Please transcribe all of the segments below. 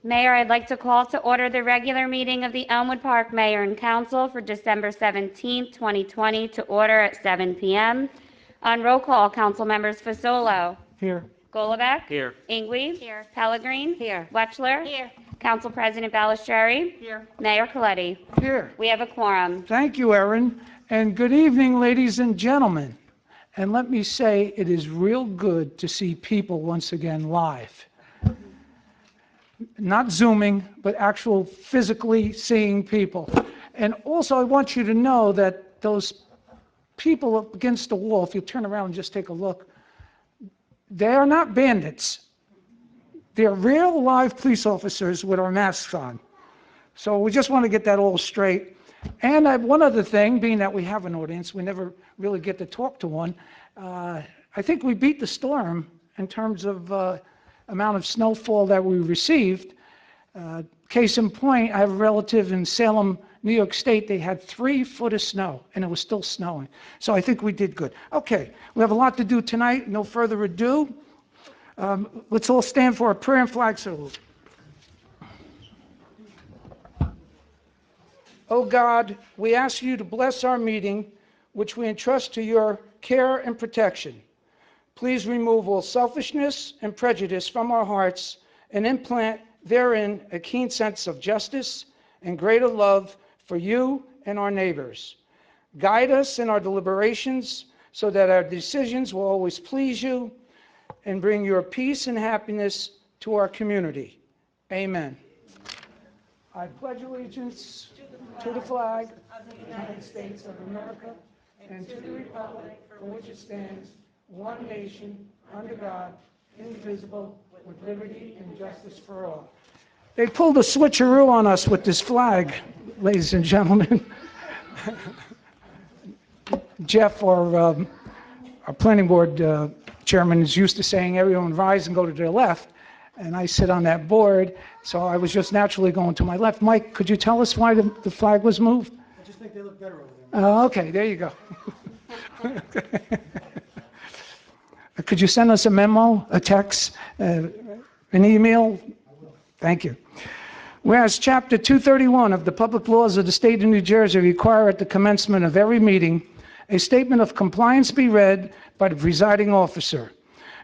Mayor, I'd like to call to order the regular meeting of the Elmwood Park Mayor and Council for December 17th, 2020, to order at 7 p.m. On roll call, council members Fasolo. Here. Golovac. Here. Ingwe. Here. Pellegrin. Here. Wetchler. Here. Council President Balistrary. Here. Mayor Coletti. Here. We have a quorum. Thank you, Erin. And good evening, ladies and gentlemen. And let me say, it is real good to see people once again live. Not Zooming, but actual physically seeing people. And also, I want you to know that those people up against the wall, if you turn around and just take a look, they are not bandits. They're real live police officers with our masks on. So we just want to get that all straight. And one other thing, being that we have an audience, we never really get to talk to one. I think we beat the storm in terms of amount of snowfall that we received. Case in point, I have a relative in Salem, New York State. They had 3 foot of snow, and it was still snowing. So I think we did good. Okay, we have a lot to do tonight. No further ado. Let's all stand for a prayer and flag salute. Oh God, we ask you to bless our meeting, which we entrust to your care and protection. Please remove all selfishness and prejudice from our hearts and implant therein a keen sense of justice and greater love for you and our neighbors. Guide us in our deliberations so that our decisions will always please you and bring your peace and happiness to our community. Amen. I pledge allegiance to the flag of the United States of America and to the republic for which it stands, one nation, under God, indivisible, with liberty and justice for all. They pulled a switcheroo on us with this flag, ladies and gentlemen. Jeff, our planning board chairman, is used to saying everyone rise and go to their left, and I sit on that board, so I was just naturally going to my left. Mike, could you tell us why the flag was moved? I just think they look better over there. Okay, there you go. Could you send us a memo, a text, an email? Thank you. Whereas Chapter 231 of the Public Laws of the State of New Jersey require at the commencement of every meeting a statement of compliance be read by the presiding officer.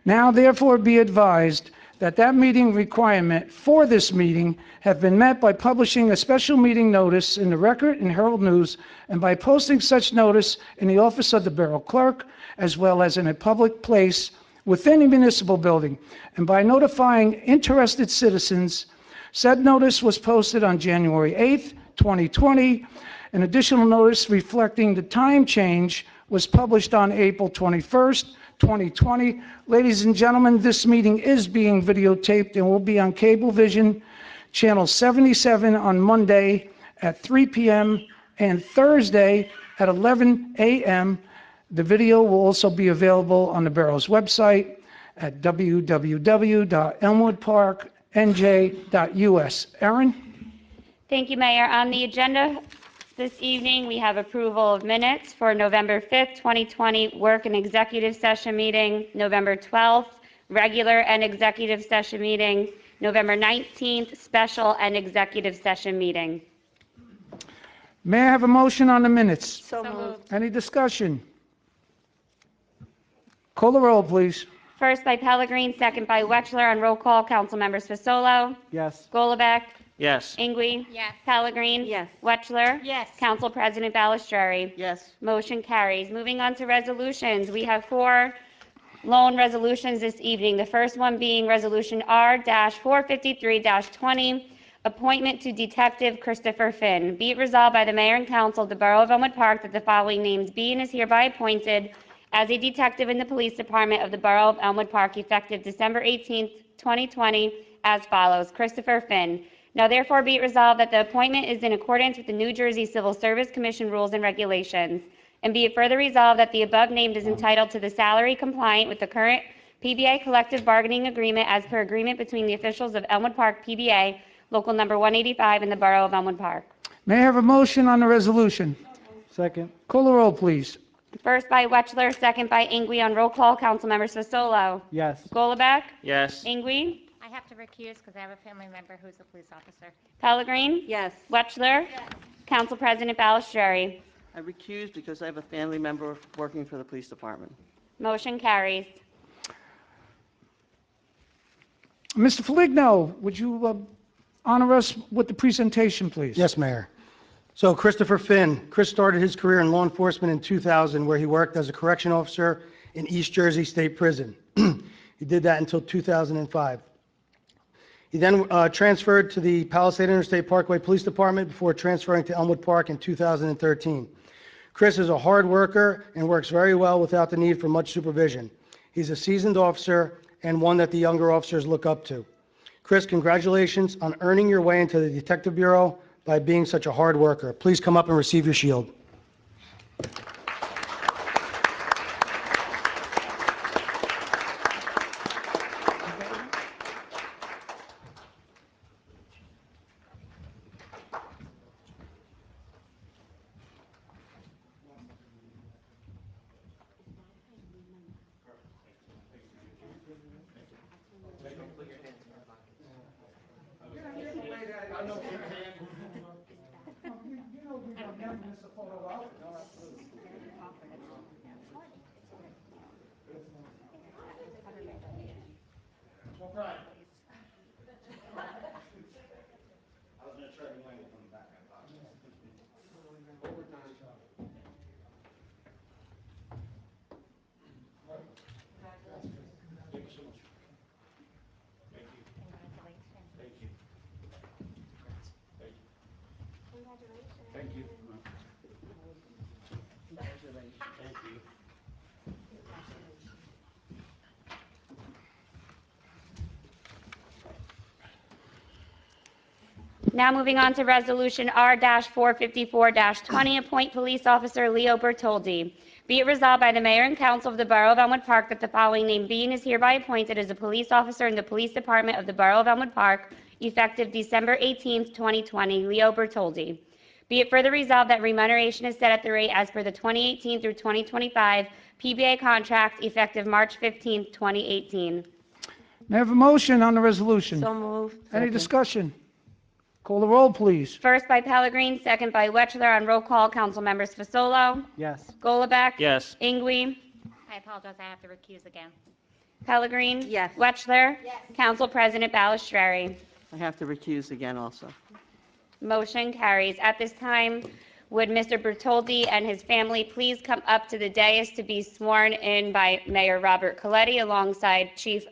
Now therefore be advised that meeting requirement for this meeting have been met by publishing a special meeting notice in the Record and Herald News and by posting such notice in the office of the Borough Clerk as well as in a public place within a municipal building, and by notifying interested citizens. Said notice was posted on January 8th, 2020. An additional notice reflecting the time change was published on April 21st, 2020. Ladies and gentlemen, this meeting is being videotaped and will be on Cablevision Channel 77 on Monday at 3 p.m. and Thursday at 11 a.m. The video will also be available on the borough's website at www.elmwoodparknj.us. Erin? Thank you, Mayor. On the agenda this evening, we have approval of minutes for November 5th, 2020, work and executive session meeting, November 12th, regular and executive session meeting, November 19th, special and executive session meeting. May I have a motion on the minutes? So moved. Any discussion? Call the roll, please. First by Pellegrin, second by Wetchler. On roll call, council members Fasolo. Yes. Golovac. Yes. Ingwe. Yes. Pellegrin. Yes. Wetchler. Yes. Council President Balistrary. Yes. Motion carries. Moving on to resolutions, we have 4 loan resolutions this evening. The first one being Resolution R-453-20, appointment to Detective Christopher Finn. Be it resolved by the Mayor and Council of the Borough of Elmwood Park that the following names be and is hereby appointed as a detective in the Police Department of the Borough of Elmwood Park effective December 18th, 2020 as follows. Christopher Finn. Now therefore be it resolved that the appointment is in accordance with the New Jersey Civil Service Commission rules and regulations. And be it further resolved that the above named is entitled to the salary compliant with the current PBA collective bargaining agreement as per agreement between the officials of Elmwood Park PBA, local number 185 in the Borough of Elmwood Park. May I have a motion on the resolution? Second. Call the roll, please. First by Wetchler, second by Ingwe. On roll call, council members Fasolo. Yes. Golovac. Yes. Ingwe. have to recuse because I have a family member who's a police officer. Pellegrin? Yes. Wetchler? Council President Balistrary? I recuse because I have a family member working for the police department. Motion carries. Mr. Foligno, would you honor us with the presentation, please? Yes, Mayor. So Christopher Finn. Chris started his career in law enforcement in 2000, where he worked as a correction officer in East Jersey State Prison. He did that until 2005. He then transferred to the Palisade Interstate Parkway Police Department before transferring to Elmwood Park in 2013. Chris is a hard worker and works very well without the need for much supervision. He's a seasoned officer and one that the younger officers look up to. Chris, congratulations on earning your way into the Detective Bureau by being such a hard worker. Please come up and receive your shield. Now moving on to Resolution R-454-20, appoint Police Officer Leo Bertoldi. Be it resolved by the Mayor and Council of the Borough of Elmwood Park that the following named being is hereby appointed as a police officer in the Police Department of the Borough of Elmwood Park, effective December 18th, 2020, Leo Bertoldi. Be it further resolved that remuneration is set at the rate as per the 2018 through 2025 PBA contract, effective March 15th, 2018. May I have a motion on the resolution? So moved. Any discussion? Call the roll, please. First by Pellegrin, second by Wetchler. On roll call, council members Fasolo, Yes. Golubek. Yes. Ingwe. I apologize, I have to recuse again. Pellegrin. Yes. Wetchler. Council President Balistrary. I have to recuse again also. Motion carries. At this time, would Mr. Bertoldi and his family please come up to the dais to be sworn in by Mayor Robert Coletti alongside Chief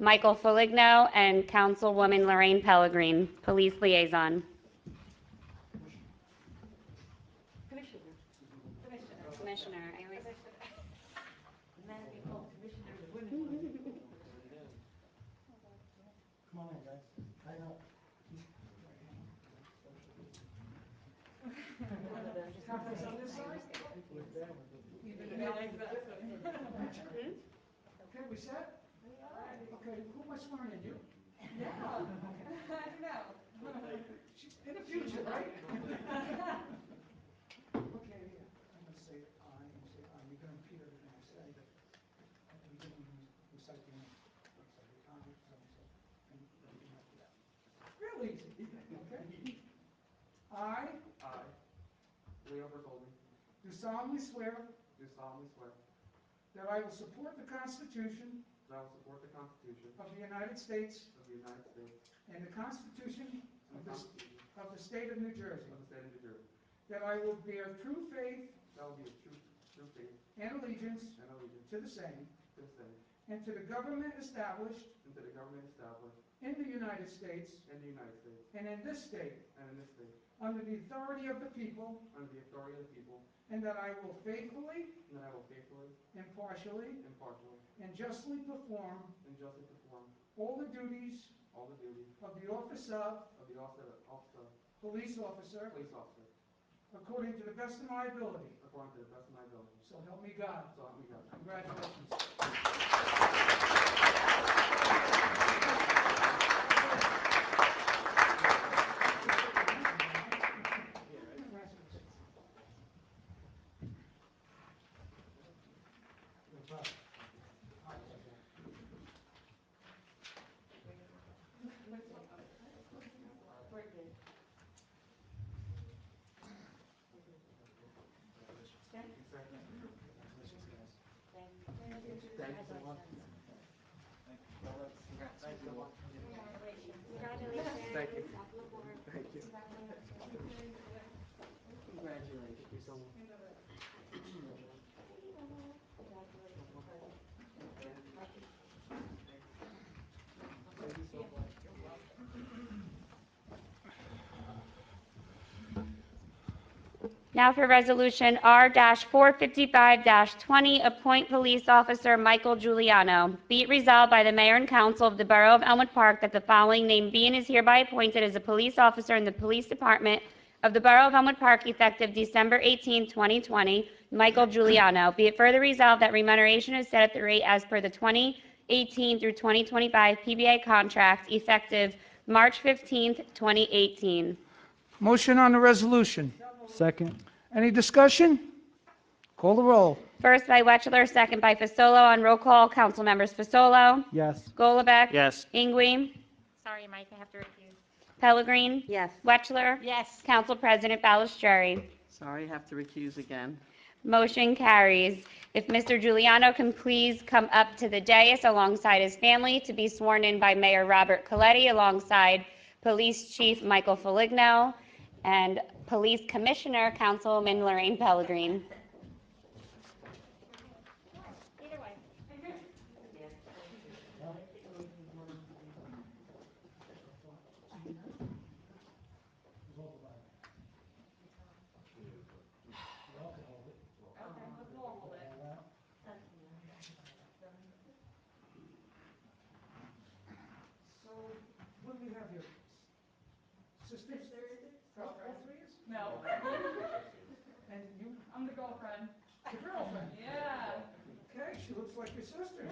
Michael Foligno and Councilwoman Lorraine Pellegrin, Police Liaison. Commissioner, I always... Come on in, guys. I know. Okay, we set? Okay, who am I swearing in, you? In the future, right? Okay, yeah. I'm gonna say I, and you say I. You're gonna repeat everything I say. At the beginning, you recite the name. So I, so-and-so, and everything after that. Real easy, okay? I Leo Bertoldi, do solemnly swear do solemnly swear that I will support the Constitution that I will support the Constitution of the United States of the United States and the Constitution and the Constitution of the State of New Jersey, of the State of New Jersey, that I will bear true faith that I will be a true faith and allegiance and allegiance to the same to the same and to the government established and to the government established in the United States in the United States and in this state and in this state, under the authority of the people, under the authority of the people, and that I will faithfully, and that I will faithfully, impartially, impartially, and justly perform and justly perform all the duties all the duties of the office of of the office of police officer police officer according to the best of my ability. according to the best of my ability. So help me God. So help me God. Congratulations. Now for Resolution R-455-20, appoint Police Officer Michael Giuliano. Be it resolved by the Mayor and Council of the Borough of Elmwood Park that the following named be and is hereby appointed as a police officer in the Police Department of the Borough of Elmwood Park effective December 18, 2020, Michael Giuliano. Be it further resolved that remuneration is set at the rate as per the 2018 through 2025 PBA contract effective March 15, 2018. Motion on the resolution. Second. Any discussion? Call the roll. First by Wetchler, second by Fasolo. On roll call, council members Fasolo, Yes. Golubek. Yes. Ingwe, Sorry, Mike, I have to recuse. Pellegrin. Yes. Wetchler. Yes. Council President Ballastreary. Sorry, have to recuse again. Motion carries. If Mr. Giuliano can please come up to the dais alongside his family to be sworn in by Mayor Robert Coletti alongside Police Chief Michael Foligno and Police Commissioner Councilwoman Lorraine Pellegrin. Either way. So, what do we have here? Sisters? All three of us? No. And you? I'm the girlfriend. The girlfriend? Yeah. Okay, she looks like your sister.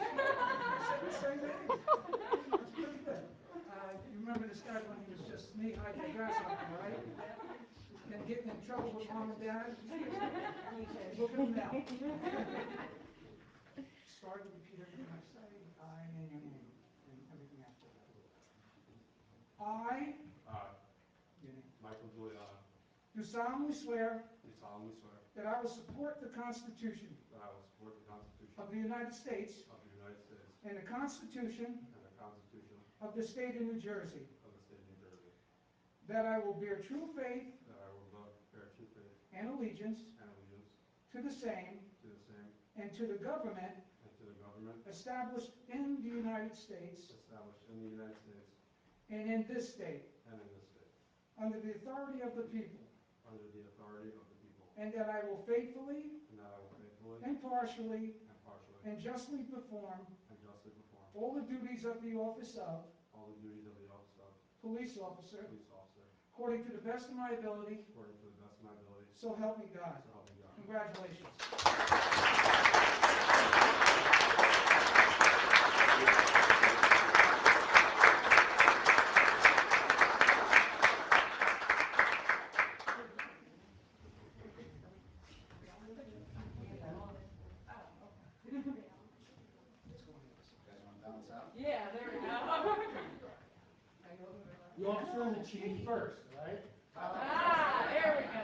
Same age. That's pretty good. You remember this guy when he was just knee-high to a grasshopper, right? And getting in trouble with mom and dad? Look at him now. Start to repeat everything I say. I and your name, and everything after that. I, your name, Michael Giuliano, do solemnly swear do solemnly swear that I will support the Constitution that I will support the Constitution of the United States of the United States and the Constitution and the Constitution of the State of New Jersey, of the State of New Jersey, that I will bear true faith that I will bear true faith and allegiance and allegiance to the same to the same and to the government and to the government established in the United States established in the United States and in this state, and in this state, under the authority of the people, under the authority of the people, and that I will faithfully, and that I will faithfully, impartially, impartially, and justly perform and justly perform all the duties of the office of all the duties of the office of police officer police officer according to the best of my ability, according to the best of my ability, so help me God. so help me God. Congratulations. Yeah, there we go. The officer and the chief first, right? Ah, there we go.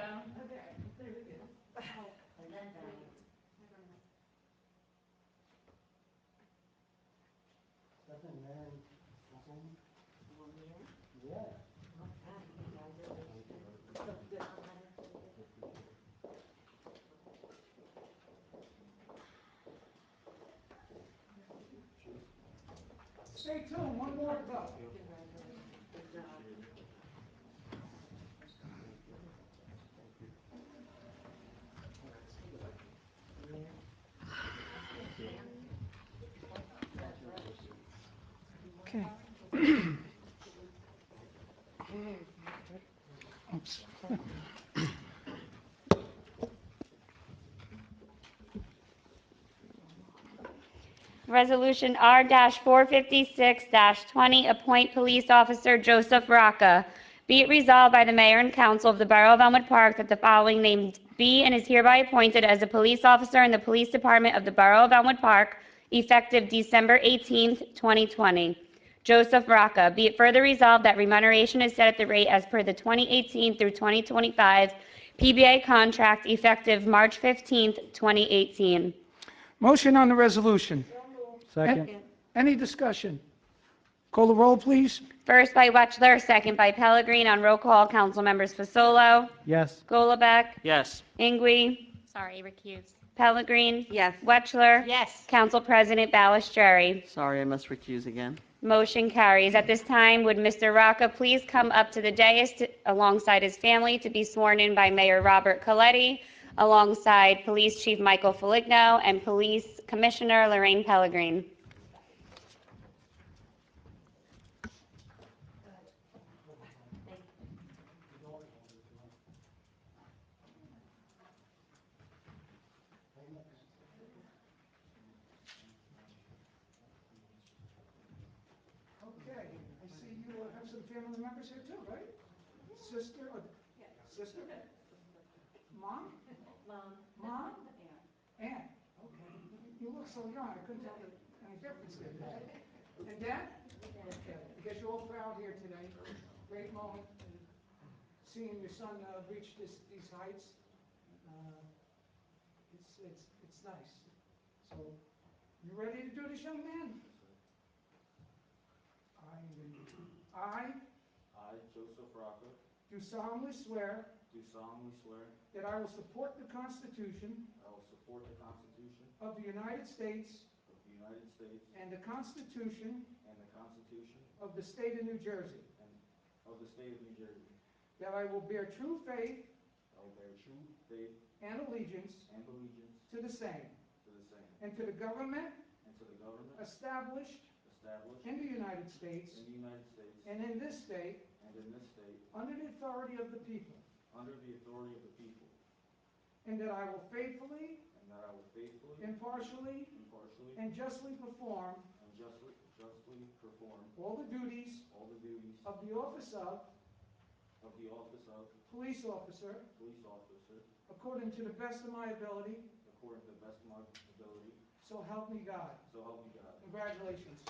Stay tuned, one more to go. Okay. Oops. Resolution R-456-20, appoint Police Officer Joseph Rocca. Be it resolved by the Mayor and Council of the Borough of Elmwood Park that the following named be and is hereby appointed as a police officer in the Police Department of the Borough of Elmwood Park effective December 18, 2020. Joseph Rocca. Be it further resolved that remuneration is set at the rate as per the 2018 through 2025 PBA contract effective March 15th, 2018. Motion on the resolution. Second. Any discussion? Call the roll, please. First by Wetchler, second by Pellegrin. On roll call, council members Fasolo, Yes. Golubek, Yes. Ingui, Sorry, recused. Pellegrin, Yes. Wetchler. Yes. Council President Balistrary. Sorry, I must recuse again. Motion carries. At this time, would Mr. Rocca please come up to the dais alongside his family to be sworn in by Mayor Robert Coletti, alongside Police Chief Michael Foligno and Police Commissioner Lorraine Pellegrin. Okay, I see you have some family members here too, right? Sister, sister? Mom? Mom? Aunt, okay. You look so young, I couldn't tell any difference there. And Dad? Okay, I guess you're all proud here today. Great moment, seeing your son reach these heights. It's nice. So, you ready to do this, young man? I I, Joseph Rocca, do solemnly swear do solemnly swear that I will support the Constitution I will support the Constitution of the United States of the United States and the Constitution and the Constitution of the State of New Jersey, of the State of New Jersey. that I will bear true faith I will bear true faith and allegiance and allegiance to the same to the same and to the government and to the government established established in the United States in the United States and in this state and in this state under the authority of the people, under the authority of the people, and that I will faithfully, and that I will faithfully, impartially, impartially, and justly perform and justly perform all the duties all the duties of the office of of the office of police officer police officer according to the best of my ability, according to the best of my ability, so help me God. so help me God. Congratulations.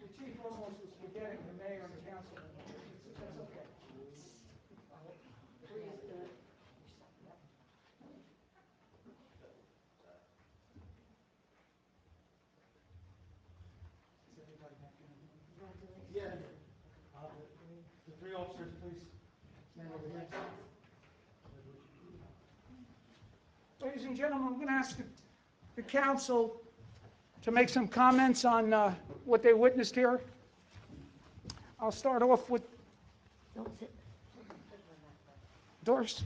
The chief almost was forgetting the mayor and the council. That's okay. Yeah. The three officers, please stand over here. Ladies and gentlemen, I'm going to ask the council to make some comments on what they witnessed here. I'll start off with Doris.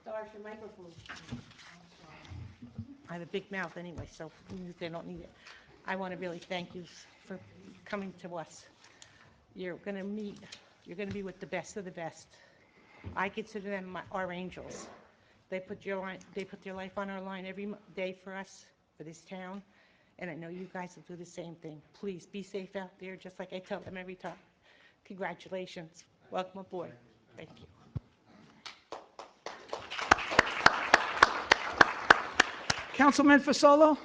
Doris, your microphone. I have a big mouth anyway, so they don't need it. I want to really thank you for coming to us. You're going to be with the best of the best. I consider them our angels. They put their life on our line every day for us, for this town, and I know you guys will do the same thing. Please be safe out there, just like I tell them every time. Congratulations. Welcome aboard. Thank you. Councilman Fasolo?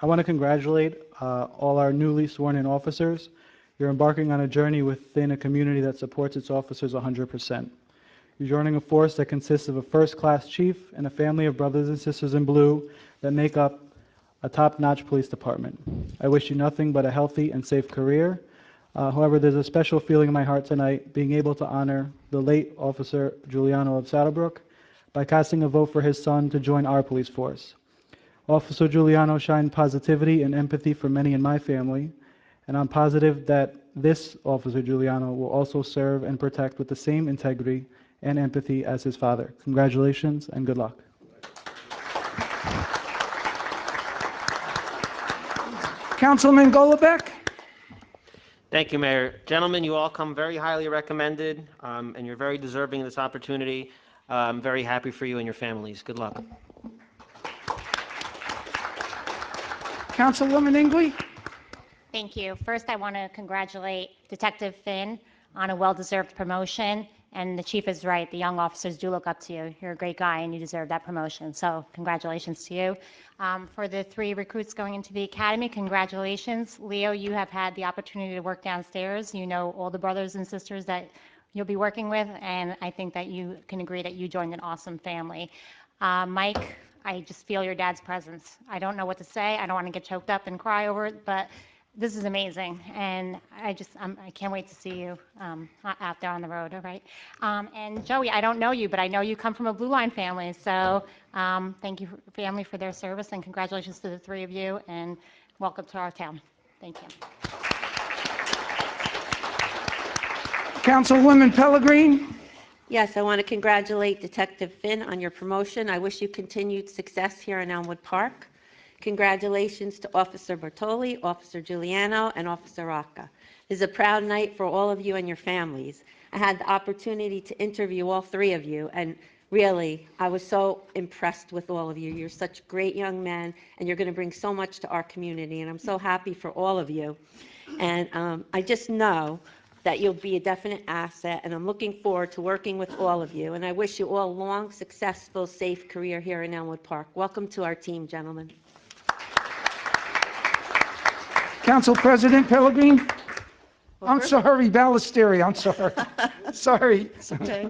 I want to congratulate all our newly sworn-in officers. You're embarking on a journey within a community that supports its officers 100%. You're joining a force that consists of a first-class chief and a family of brothers and sisters in blue that make up a top-notch police department. I wish you nothing but a healthy and safe career. However, there's a special feeling in my heart tonight being able to honor the late Officer Giuliano of Saddlebrook by casting a vote for his son to join our police force. Officer Giuliano shined positivity and empathy for many in my family, and I'm positive that this Officer Giuliano will also serve and protect with the same integrity and empathy as his father. Congratulations and good luck. Councilman Golombek? Thank you, Mayor. Gentlemen, you all come very highly recommended, and you're very deserving of this opportunity. I'm very happy for you and your families. Good luck. Councilwoman Ingley? Thank you. First, I want to congratulate Detective Finn on a well-deserved promotion. And the chief is right. The young officers do look up to you. You're a great guy, and you deserve that promotion. So congratulations to you. For the 3 recruits going into the academy, congratulations. Leo, you have had the opportunity to work downstairs. You know all the brothers and sisters that you'll be working with, and I think that you can agree that you joined an awesome family. Mike, I just feel your dad's presence. I don't know what to say. I don't want to get choked up and cry over it, but this is amazing, and I can't wait to see you out there on the road, all right? And Joey, I don't know you, but I know you come from a Blue Line family, so thank you, family, for their service, and congratulations to the 3 of you, and welcome to our town. Thank you. Councilwoman Pellegrin? Yes, I want to congratulate Detective Finn on your promotion. I wish you continued success here in Elmwood Park. Congratulations to Officer Bertoli, Officer Giuliano, and Officer Rocca. It is a proud night for all of you and your families. I had the opportunity to interview all 3 of you, and really, I was so impressed with all of you. You're such great young men, and you're going to bring so much to our community, and I'm so happy for all of you. And I just know that you'll be a definite asset, and I'm looking forward to working with all of you. And I wish you all a long, successful, safe career here in Elmwood Park. Welcome to our team, gentlemen. Council President Pellegrin? I'm first- sorry, Ballesteri, I'm sorry. Sorry. Okay.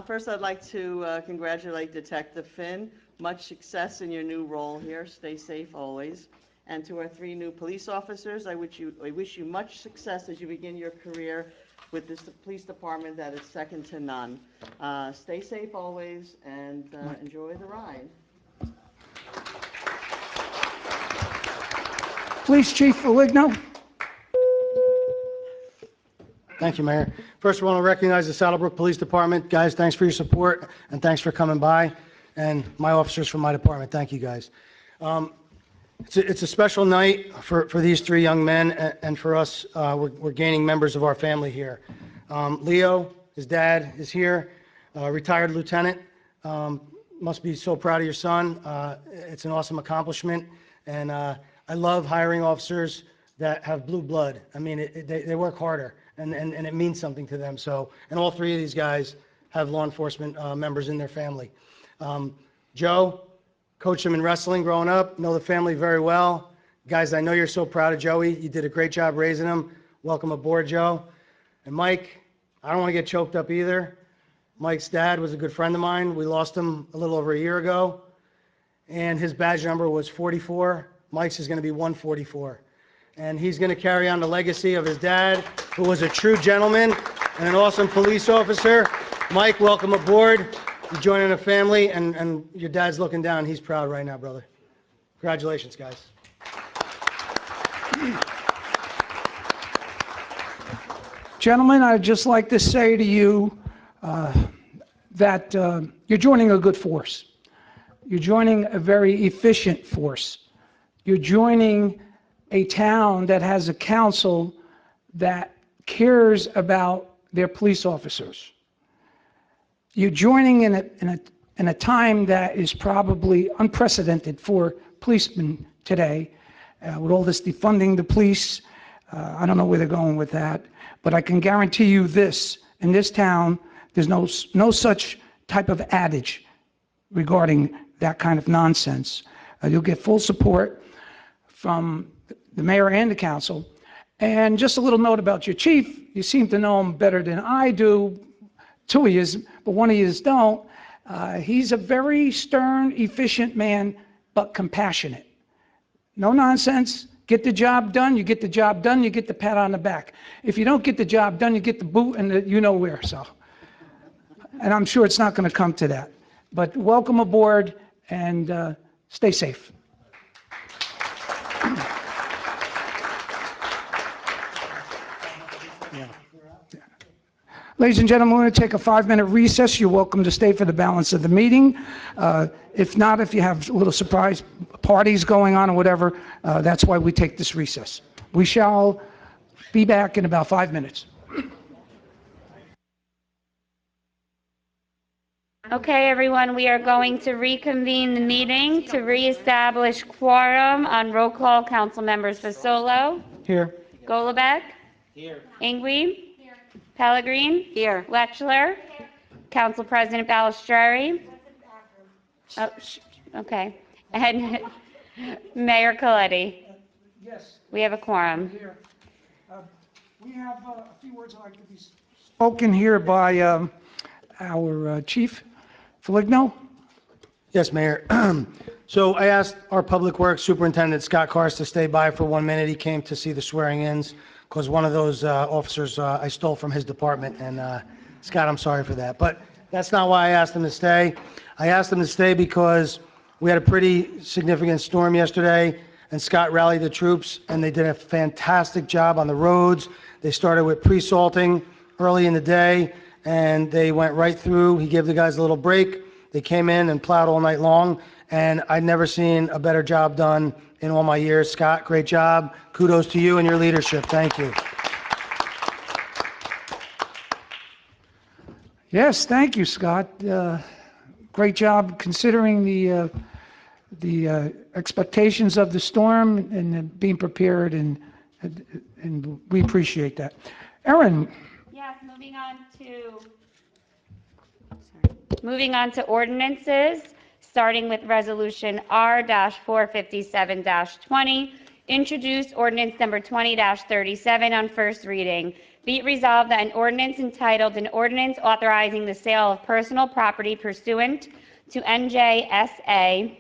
First, I'd like to congratulate Detective Finn. Much success in your new role here. Stay safe always. And to our 3 new police officers, I wish you much success as you begin your career with this police department that is second to none. Stay safe always, and enjoy the ride. Police Chief Foligno? Thank you, Mayor. First, I want to recognize the Saddlebrook Police Department. Guys, thanks for your support, and thanks for coming by. And my officers from my department, thank you, guys. It's a special night for these 3 young men, and for us, we're gaining members of our family here. Leo, his dad, is here, retired lieutenant. Must be so proud of your son. It's an awesome accomplishment, and I love hiring officers that have blue blood. I mean, they work harder, and it means something to them. So, and all 3 of these guys have law enforcement members in their family. Joe, coached him in wrestling growing up, know the family very well. Guys, I know you're so proud of Joey. You did a great job raising him. Welcome aboard, Joe. And Mike, I don't want to get choked up either. Mike's dad was a good friend of mine. We lost him a little over a year ago, and his badge number was 44. Mike's is going to be 144. And he's going to carry on the legacy of his dad, who was a true gentleman and an awesome police officer. Mike, welcome aboard. You're joining a family, and your dad's looking down. He's proud right now, brother. Congratulations, guys. Gentlemen, I'd just like to say to you that you're joining a good force. You're joining a very efficient force. You're joining a town that has a council that cares about their police officers. You're joining in a time that is probably unprecedented for policemen today, with all this defunding the police. I don't know where they're going with that, but I can guarantee you this: in this town, there's no such type of adage regarding that kind of nonsense. You'll get full support from the mayor and the council. And just a little note about your chief: you seem to know him better than I do. 2 of you, but 1 of you don't. He's a very stern, efficient man, but compassionate. No nonsense. Get the job done. You get the job done. You get the pat on the back. If you don't get the job done, you get the boot and you know where. So, and I'm sure it's not going to come to that. But welcome aboard, and stay safe. Ladies and gentlemen, we're going to take a 5-minute recess. You're welcome to stay for the balance of the meeting. If not, if you have little surprise parties going on or whatever, that's why we take this recess. We shall be back in about 5 minutes. Okay, everyone, we are going to reconvene the meeting to reestablish quorum on roll call. Council members Fasolo, Here. Golubek, Here. Ingwe, Pellegrin, Here. Lechler, Council President Balistrary. Oh, okay, and Mayor Coletti. Yes. We have a quorum. Here. We have a few words I'd like to be spoken here by our Chief Foligno. Yes, Mayor. So I asked our Public Works Superintendent, Scott Cars, to stay by for 1 minute. He came to see the swearing-ins because one of those officers I stole from his department. And Scott, I'm sorry for that. But that's not why I asked him to stay. I asked him to stay because we had a pretty significant storm yesterday, and Scott rallied the troops, and they did a fantastic job on the roads. They started with pre-salting early in the day, and they went right through. He gave the guys a little break. They came in and plowed all night long, and I'd never seen a better job done in all my years. Scott, great job. Kudos to you and your leadership. Thank you. Yes, thank you, Scott. Great job considering the expectations of the storm and being prepared, and we appreciate that. Erin, Yes, moving on to ordinances, starting with Resolution R-457-20, introduce ordinance number 20-37 on first reading. Be it resolved that an ordinance entitled, an ordinance authorizing the sale of personal property pursuant to NJSA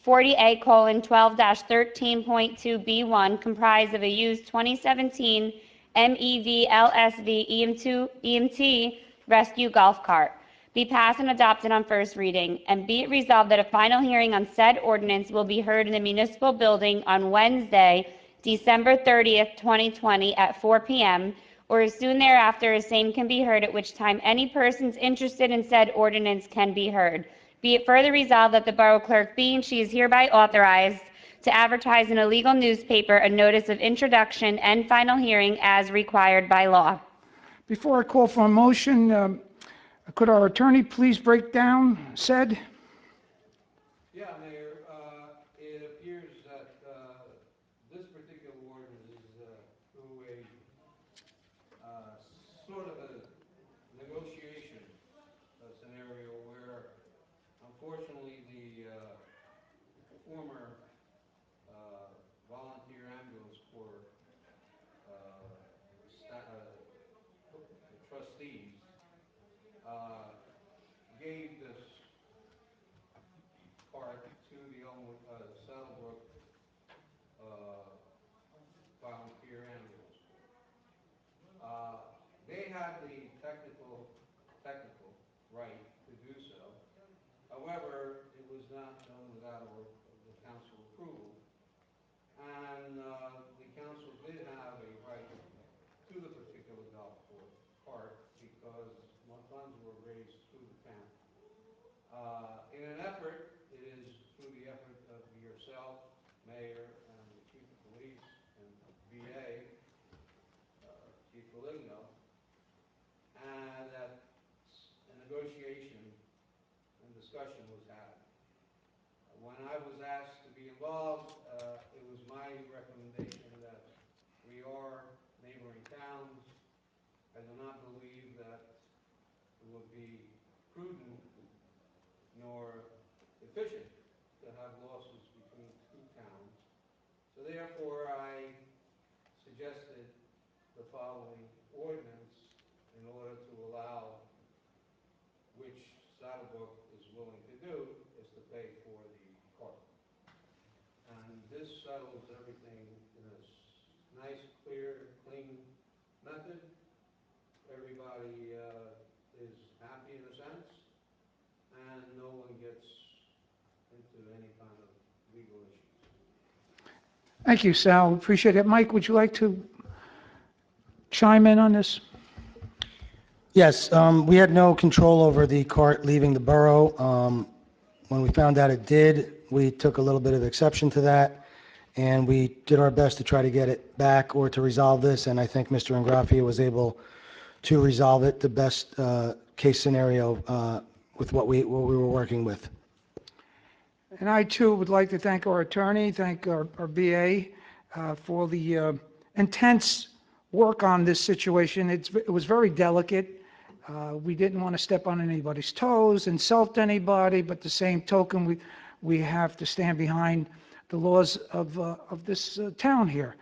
40A:12-13.2B1, comprised of a used 2017 MEV LSV EMT rescue golf cart, be passed and adopted on first reading, and be it resolved that a final hearing on said ordinance will be heard in the municipal building on Wednesday, December 30th, 2020 at 4 p.m., or as soon thereafter as same can be heard, at which time any persons interested in said ordinance can be heard. Be it further resolved that the Borough Clerk be and she is hereby authorized to advertise in a legal newspaper a notice of introduction and final hearing as required by law. before I call for a motion, could our attorney please break down said? Yeah, Mayor, it appears that this particular ordinance is through a sort of a negotiation scenario where unfortunately the former volunteer ambulance corps trustees gave this part to the Saddlebrook volunteer ambulance corps. They had the technical right to do so. However, it was not done without the council approval. And the council did have a right to the particular golf cart because funds were raised through the town. In an effort, it is through the effort of yourself, Mayor, and the Chief of Police, and VA, Chief Foligno, and that a negotiation and discussion was had. When I was asked to be involved, it was my recommendation that we are neighboring towns. I do not believe that it would be prudent nor efficient to have losses between two towns. So therefore, I suggested the following ordinance in order to allow, which Saddlebrook is willing to do, is to pay for the cart. And this settles everything in a nice, clear, clean method. Everybody is happy in a sense, and no one gets into any kind of legal issues. Thank you, Sal. Appreciate it. Mike, would you like to chime in on this? Yes, we had no control over the cart leaving the borough. When we found out it did, we took a little bit of exception to that, and we did our best to try to get it back or to resolve this, and I think Mr. Ingraffia was able to resolve it the best case scenario with what we were working with. And I too would like to thank our attorney, thank our BA for the intense work on this situation. It was very delicate. We didn't want to step on anybody's toes, insult anybody, but the same token, we have to stand behind the laws of this town here.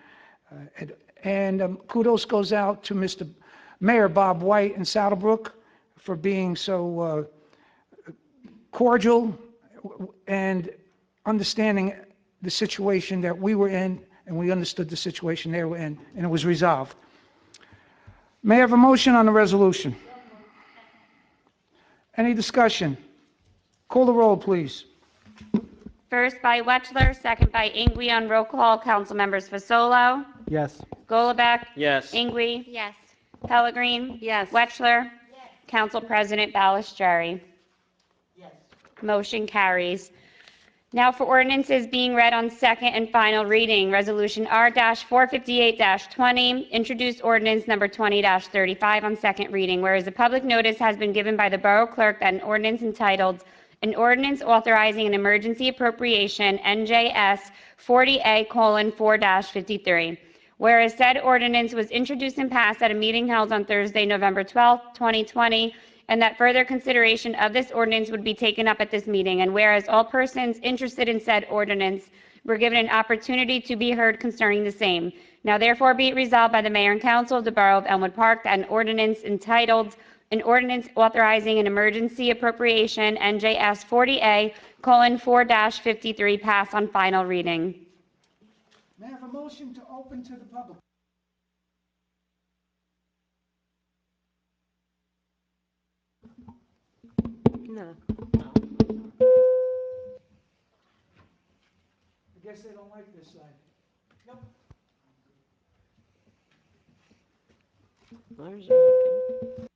And kudos goes out to Mr. Mayor Bob White in Saddlebrook for being so cordial and understanding the situation that we were in, and we understood the situation they were in, and it was resolved. May I have a motion on the resolution? Any discussion? Call the roll, please. First by Wetchler, second by Ingwe on roll call. Council members Fasolo, Yes. Golubek, Yes. Ingwe, Yes. Pellegrin, Yes. Wetchler, Council President Ballastreary. Motion carries. Now for ordinances being read on second and final reading. Resolution R-458-20, introduced ordinance number 20-35 on second reading. Whereas a public notice has been given by the Borough Clerk that an ordinance entitled, "An Ordinance Authorizing an Emergency Appropriation, NJS 40A:4-53." Whereas said ordinance was introduced and passed at a meeting held on Thursday, November 12, 2020, and that further consideration of this ordinance would be taken up at this meeting. And whereas all persons interested in said ordinance were given an opportunity to be heard concerning the same. Now therefore be it resolved by the Mayor and Council of the Borough of Elmwood Park that an ordinance entitled, "An Ordinance Authorizing an Emergency Appropriation, NJS 40A:4-53 pass on final reading." May I have a motion to open to the public? No. I guess they don't like this side. Ours are open.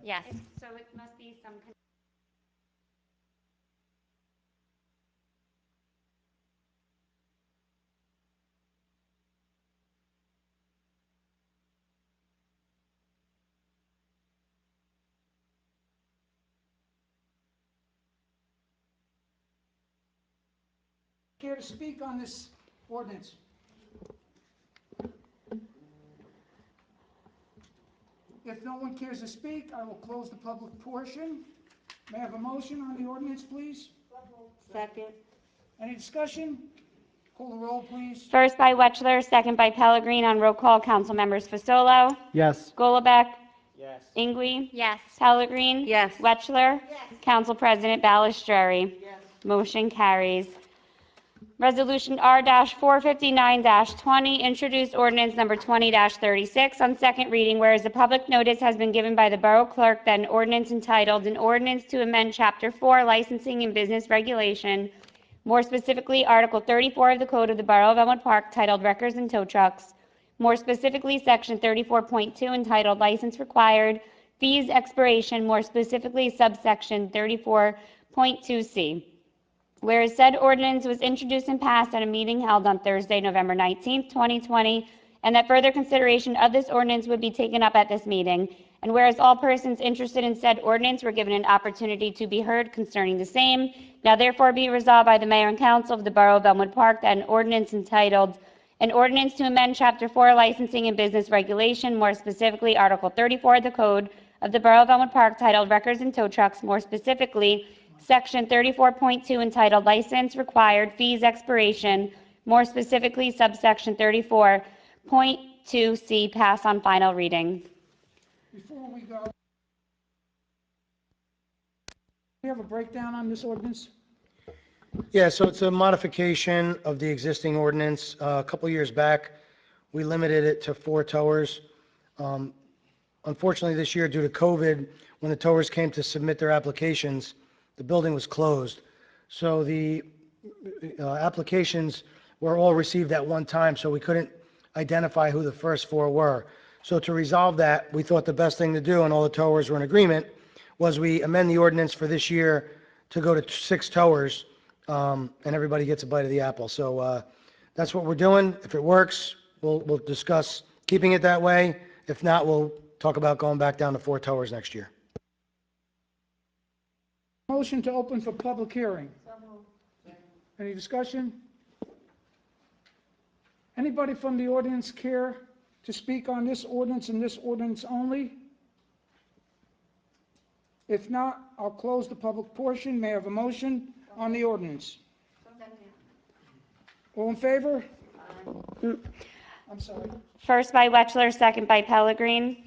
Yes. So it must be some. Care to speak on this ordinance? If no one cares to speak, I will close the public portion. May I have a motion on the ordinance, please? Second. Any discussion? Call the roll, please. First by Wetchler, second by Pellegrin on roll call. Council members Fasolo, Yes. Golubek, Yes. Ingwe, Yes. Pellegrin, Yes. Wetchler, Council President Ballastreary. Motion carries. Resolution R-459-20, introduced ordinance number 20-36 on second reading, whereas a public notice has been given by the Borough Clerk that an ordinance entitled, "An Ordinance to Amend Chapter 4 Licensing and Business Regulation," more specifically Article 34 of the Code of the Borough of Elmwood Park titled Wreckers and Tow Trucks, more specifically Section 34.2 entitled License Required, Fees Expiration, more specifically subsection 34.2C. Whereas said ordinance was introduced and passed at a meeting held on Thursday, November 19, 2020, and that further consideration of this ordinance would be taken up at this meeting. And whereas all persons interested in said ordinance were given an opportunity to be heard concerning the same, now therefore be resolved by the Mayor and Council of the Borough of Elmwood Park that an ordinance entitled, "An Ordinance to Amend Chapter 4 Licensing and Business Regulation," more specifically Article 34 of the Code of the Borough of Elmwood Park titled Records and Tow Trucks, more specifically Section 34.2 entitled License Required Fees Expiration, more specifically subsection 34.2C, pass on final reading. Before we go, we have a breakdown on this ordinance? Yeah, so it's a modification of the existing ordinance. A couple years back, we limited it to 4 towers. Unfortunately, this year, due to COVID, when the towers came to submit their applications, the building was closed. So the applications were all received at one time, so we couldn't identify who the first 4 were. So to resolve that, we thought the best thing to do, and all the towers were in agreement, was we amend the ordinance for this year to go to 6 towers, and everybody gets a bite of the apple. So that's what we're doing. If it works, we'll discuss keeping it that way. If not, we'll talk about going back down to 4 towers next year. Motion to open for public hearing. Any discussion? Anybody from the audience care to speak on this ordinance and this ordinance only? If not, I'll close the public portion. May I have a motion on the ordinance? All in favor? I'm sorry. First by Wetchler, second by Pellegrin. Did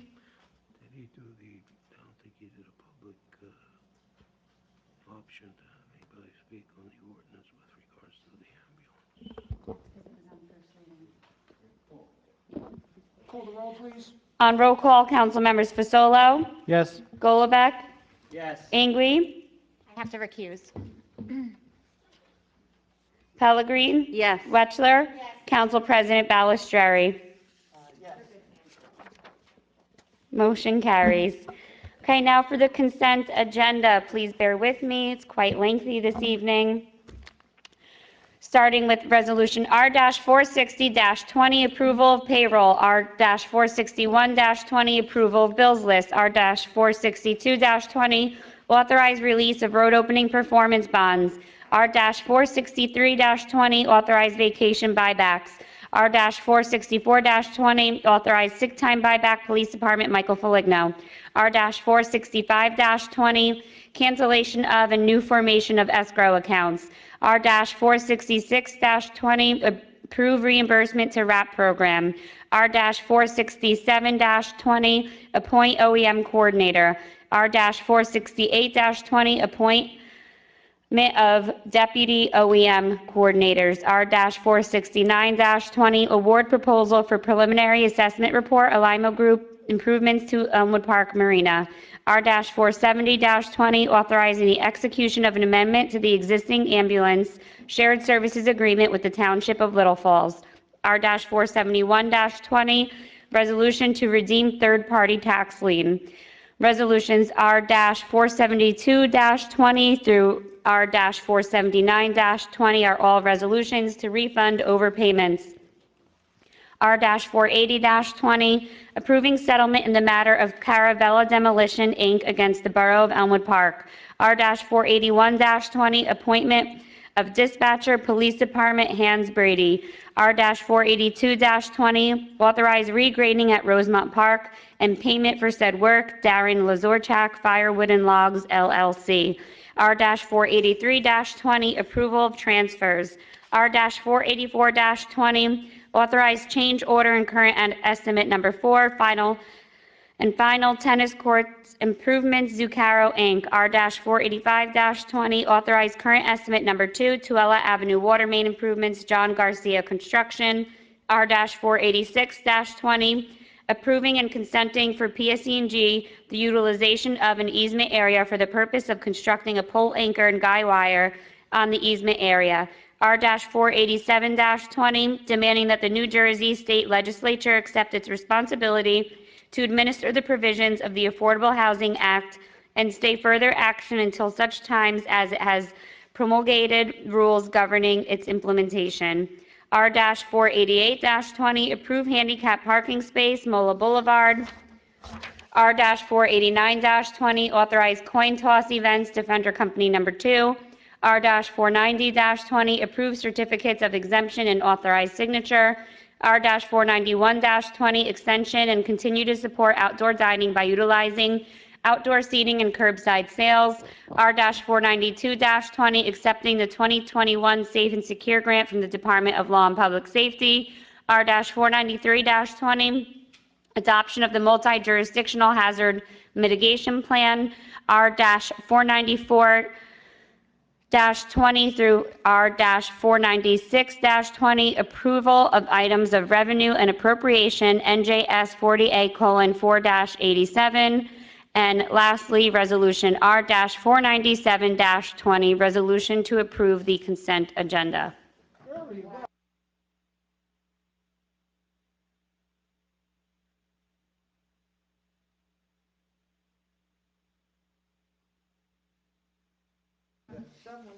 he do the, I don't think he did a public option to have anybody speak on the ordinance with regards to the ambulance. Call the roll, please. On roll call, council members Fasolo, Yes. Golubek, Yes. Ingui, I have to recuse. Pellegrin, Yes. Wetchler, Council President Balistrary. Yes. Motion carries. Okay, now for the consent agenda, please bear with me. It's quite lengthy this evening. Starting with Resolution R-460-20, approval of payroll. R-461-20, approval of bills list. R-462-20, authorized release of road opening performance bonds. R-463-20, authorized vacation buybacks. R-464-20, authorized sick time buyback, Police Department, Michael Foligno. R-465-20, cancellation of and new formation of escrow accounts. R-466-20, approve reimbursement to RAP program. R-467-20, appoint OEM coordinator. R-468-20, appointment of deputy OEM coordinators. R-469-20, award proposal for preliminary assessment report, Alimo Group improvements to Elmwood Park Marina. R-470-20, authorizing the execution of an amendment to the existing ambulance shared services agreement with the Township of Little Falls. R-471-20, resolution to redeem third-party tax lien. Resolutions R-472-20 through R-479-20 are all resolutions to refund overpayments. R-480-20, approving settlement in the matter of Caravella Demolition, Inc. against the Borough of Elmwood Park. R-481-20, appointment of dispatcher, Police Department, Hans Brady. R-482-20, authorize regrading at Rosemont Park and payment for said work, Darren Lazorchak, Firewood and Logs, LLC. R-483-20, approval of transfers. R-484-20, authorized change order and current and estimate number 4, final tennis courts improvements, Zucaro, Inc. R-485-20, authorized current estimate number 2, Tuella Avenue water main improvements, John Garcia Construction. R-486-20, approving and consenting for PSE&G the utilization of an easement area for the purpose of constructing a pole anchor and guy wire on the easement area. R-487-20, demanding that the New Jersey State Legislature accept its responsibility to administer the provisions of the Affordable Housing Act and stay further action until such times as it has promulgated rules governing its implementation. R-488-20, approve handicap parking space, Mola Boulevard. R-489-20, authorize coin toss events, Defender Company Number 2. R-490-20, approve certificates of exemption and authorized signature. R-491-20, extension and continue to support outdoor dining by utilizing outdoor seating and curbside sales. R-492-20, accepting the 2021 Safe and Secure Grant from the Department of Law and Public Safety. R-493-20, adoption of the multi-jurisdictional hazard mitigation plan. R-494-20 through R-496-20, approval of items of revenue and appropriation, NJS 40A:4-87. And lastly, Resolution R-497-20, resolution to approve the consent agenda.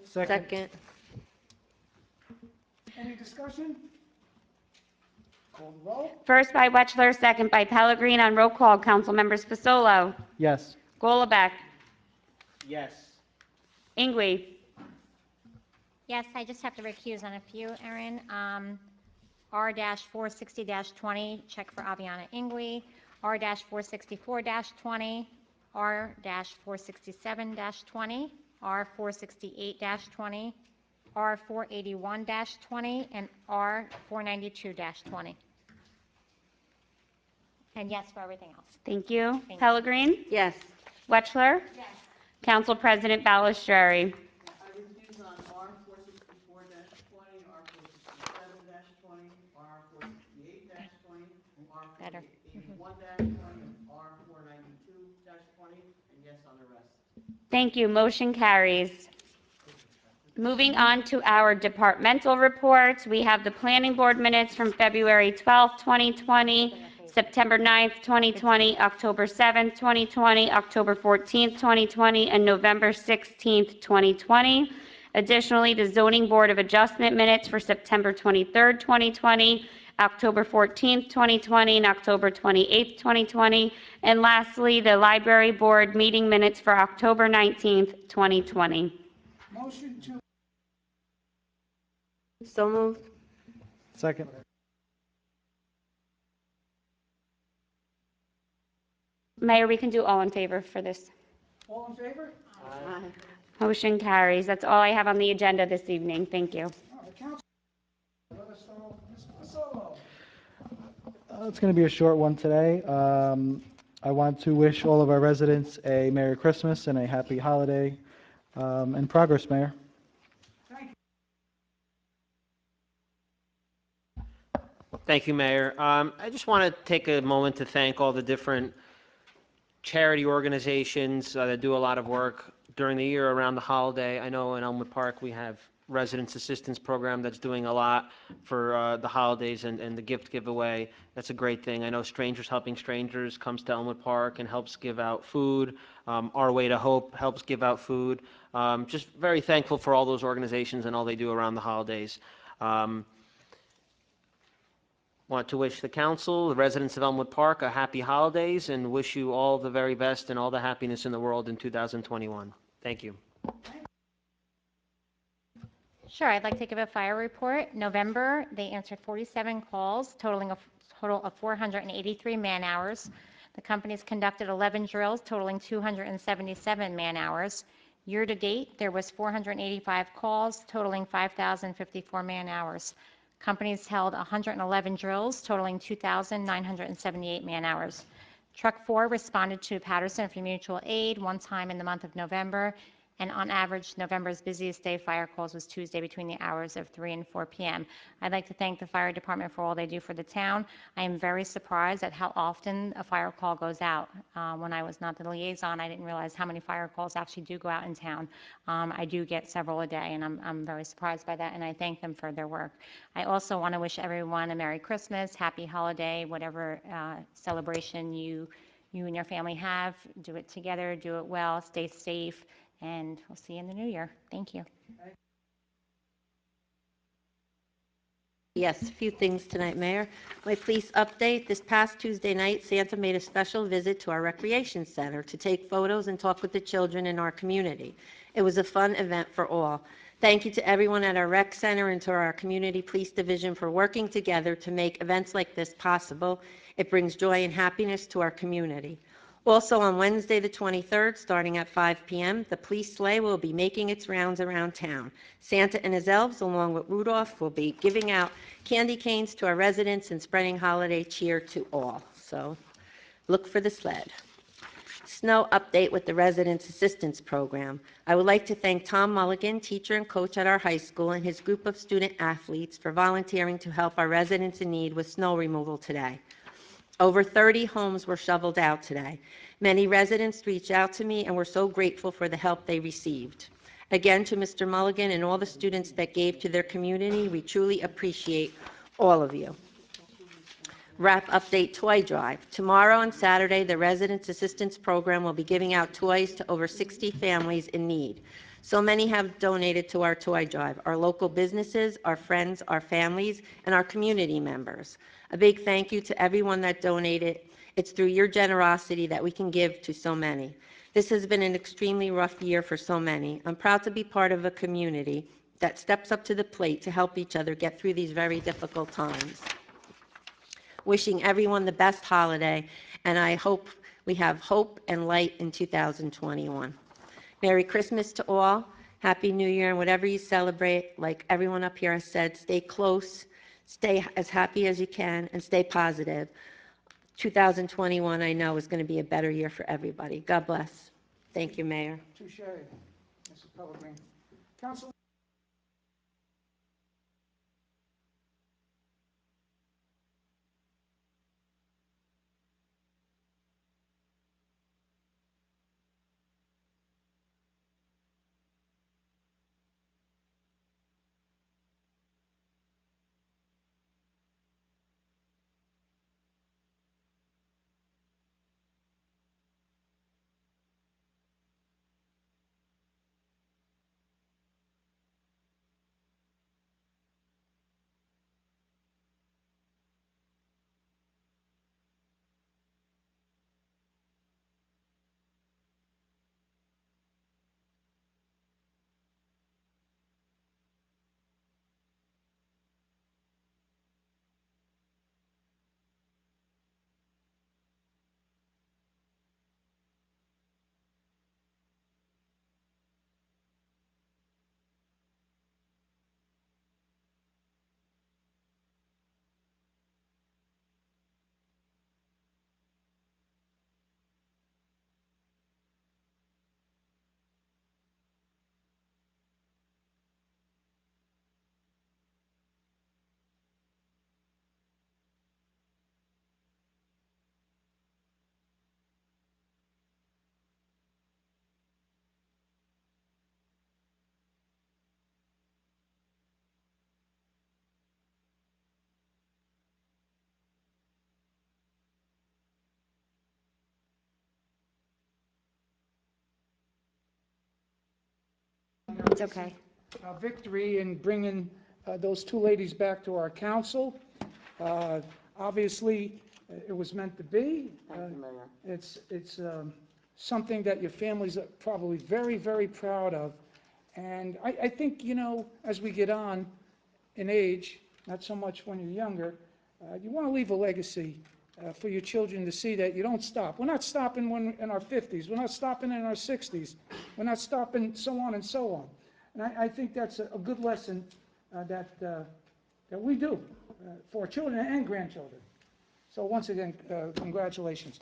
Second. Any discussion? Call the roll. First by Wetchler, second by Pellegrin. On roll call, council members Fasolo, Yes. Golubek, Yes. Ingwe, Yes, I just have to recuse on a few, Erin. R-460-20, check for Aviana Ingwe. R-464-20, R-467-20, R-468-20, R-481-20, and R-492-20. And yes for everything else. thank you. Thank you. Pellegrin, Yes. Wetchler. Yes. Council President Balistrary. I refuse on R-464-20, R-467-20, R-468-20, Better. R-481-20, and R-492-20, and yes on the rest. Thank you. Motion carries. Moving on to our departmental reports, we have the Planning Board minutes from February 12th, 2020, September 9th, 2020, October 7th, 2020, October 14th, 2020, and November 16th, 2020. Additionally, the Zoning Board of Adjustment minutes for September 23rd, 2020, October 14th, 2020, and October 28th, 2020. And lastly, the Library Board meeting minutes for October 19th, 2020. Motion to So moved. Second. Mayor, we can do all in favor for this. all in favor? Aye. Motion carries. That's all I have on the agenda this evening. Thank you. All right, council. Let us start off with Mr. Fasolo. It's going to be a short one today. I want to wish all of our residents a Merry Christmas and a Happy Holiday and progress, Mayor. Thank you, Mayor. I just want to take a moment to thank all the different charity organizations that do a lot of work during the year around the holiday. I know in Elmwood Park we have Residents Assistance Program that's doing a lot for the holidays and the gift giveaway. That's a great thing. I know Strangers Helping Strangers comes to Elmwood Park and helps give out food. Our Way to Hope helps give out food. Just very thankful for all those organizations and all they do around the holidays. Want to wish the council, the residents of Elmwood Park, a happy holidays and wish you all the very best and all the happiness in the world in 2021. Thank you. Sure, I'd like to give a fire report. November, they answered 47 calls, totaling a total of 483 man-hours. The companies conducted 11 drills, totaling 277 man-hours. Year-to-date, there was 485 calls, totaling 5,054 man-hours. Companies held 111 drills, totaling 2,978 man-hours. Truck 4 responded to Patterson for mutual aid one time in the month of November, and on average, November's busiest day fire calls was Tuesday between the hours of 3 and 4 p.m. I'd like to thank the fire department for all they do for the town. I am very surprised at how often a fire call goes out. When I was not the liaison, I didn't realize how many fire calls actually do go out in town. I do get several a day, and I'm very surprised by that, and I thank them for their work. I also want to wish everyone a Merry Christmas, Happy Holiday, whatever celebration you and your family have. Do it together, do it well, stay safe, and we'll see you in the new year. Thank you. Thank you. Any discussion? Call the roll. First by Wetchler, second by Pellegrin. On roll call, council members Fasolo, Yes. Golubek, Yes. Yes, a few things tonight, Mayor. My police update, this past Tuesday night, Santa made a special visit to our recreation center to take photos and talk with the children in our community. It was a fun event for all. Thank you to everyone at our rec center and to our community police division for working together to make events like this possible. It brings joy and happiness to our community. Also, on Wednesday, the 23rd, starting at 5 p.m., the police sleigh will be making its rounds around town. Santa and his elves, along with Rudolph, will be giving out candy canes to our residents and spreading holiday cheer to all. So look for the sled. Snow update with the Residents Assistance Program. I would like to thank Tom Mulligan, teacher and coach at our high school, and his group of student athletes for volunteering to help our residents in need with snow removal today. Over 30 homes were shoveled out today. Many residents reached out to me and were so grateful for the help they received. Again, to Mr. Mulligan and all the students that gave to their community, we truly appreciate all of you. Wrap update toy drive. Tomorrow and Saturday, the Residents Assistance Program will be giving out toys to over 60 families in need. So many have donated to our toy drive, our local businesses, our friends, our families, and our community members. A big thank you to everyone that donated. It's through your generosity that we can give to so many. This has been an extremely rough year for so many. I'm proud to be part of a community that steps up to the plate to help each other get through these very difficult times. Wishing everyone the best holiday, and I hope we have hope and light in 2021. Merry Christmas to all. Happy New Year, and whatever you celebrate, like everyone up here has said, stay close, stay as happy as you can, and stay positive. 2021, I know, is going to be a better year for everybody. God bless. Thank you, Mayor. Touche, Mrs. Pellegrini. Council. It's okay. Victory in bringing those two ladies back to our council. Obviously, it was meant to be. It's something that your families are probably very, very proud of. And I think, you know, as we get on in age, not so much when you're younger, you want to leave a legacy for your children to see that you don't stop. We're not stopping when in our 50s. We're not stopping in our 60s. We're not stopping so on and so on. And I think that's a good lesson that we do for children and grandchildren. So once again, congratulations.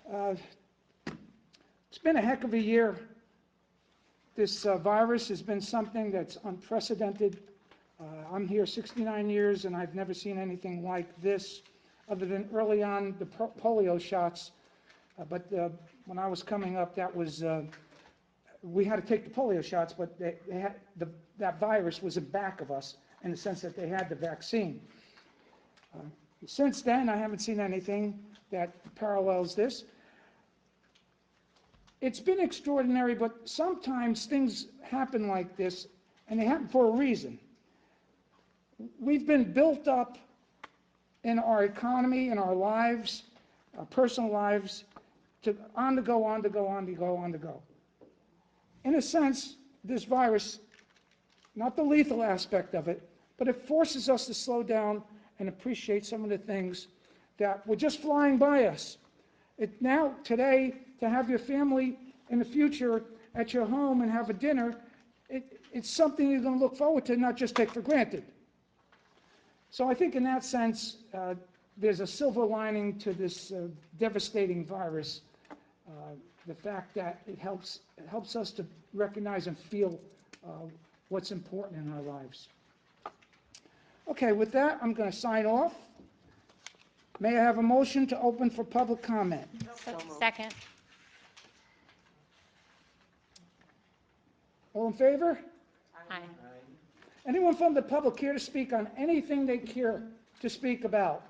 It's been a heck of a year. This virus has been something that's unprecedented. I'm here 69 years, and I've never seen anything like this, other than early on the polio shots. But when I was coming up, that was, we had to take the polio shots, but they had that virus was in back of us in the sense that they had the vaccine. Since then, I haven't seen anything that parallels this. It's been extraordinary, but sometimes things happen like this, and they happen for a reason. we've been built up in our economy, in our lives, our personal lives, to on to go, on to go, on to go, on to go. In a sense, this virus, not the lethal aspect of it, but it forces us to slow down and appreciate some of the things that were just flying by us. Now, today, to have your family in the future at your home and have a dinner, it's something you're going to look forward to, not just take for granted. So I think in that sense, there's a silver lining to this devastating virus. The fact that it helps us to recognize and feel what's important in our lives. Okay, with that, I'm going to sign off. May I have a motion to open for public comment? Second. All in favor? Aye. Anyone from the public care to speak on anything they care to speak about?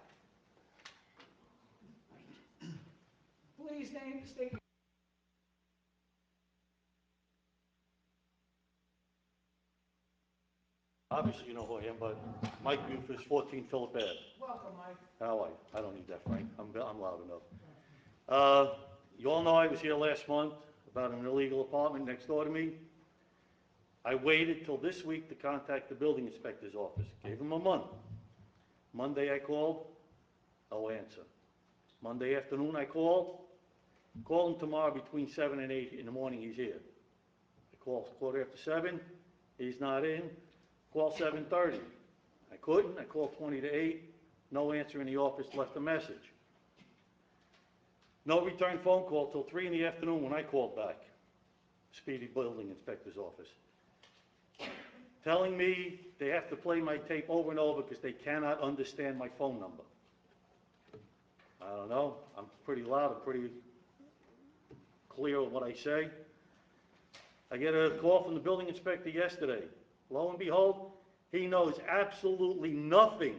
Please state. Obviously, you know who I am, but Mike Buford, 14 Phillip Ave. Welcome, Mike. How are you? I don't need that, Frank. I'm loud enough. You all know I was here last month about an illegal apartment next door to me. I waited till this week to contact the building inspector's office. Gave him a month. Monday I called, no answer. Monday afternoon I called. Call him tomorrow between 7 and 8 in the morning, he's here. I call 7:15, he's not in. Call 7:30. I couldn't. I called 20 to 8. No answer in the office, left a message. No return phone call till 3 in the afternoon when I called back. Speedy building inspector's office. Telling me they have to play my tape over and over because they cannot understand my phone number. I don't know. I'm pretty loud. I'm pretty clear on what I say. I get a call from the building inspector yesterday. Lo and behold, he knows absolutely nothing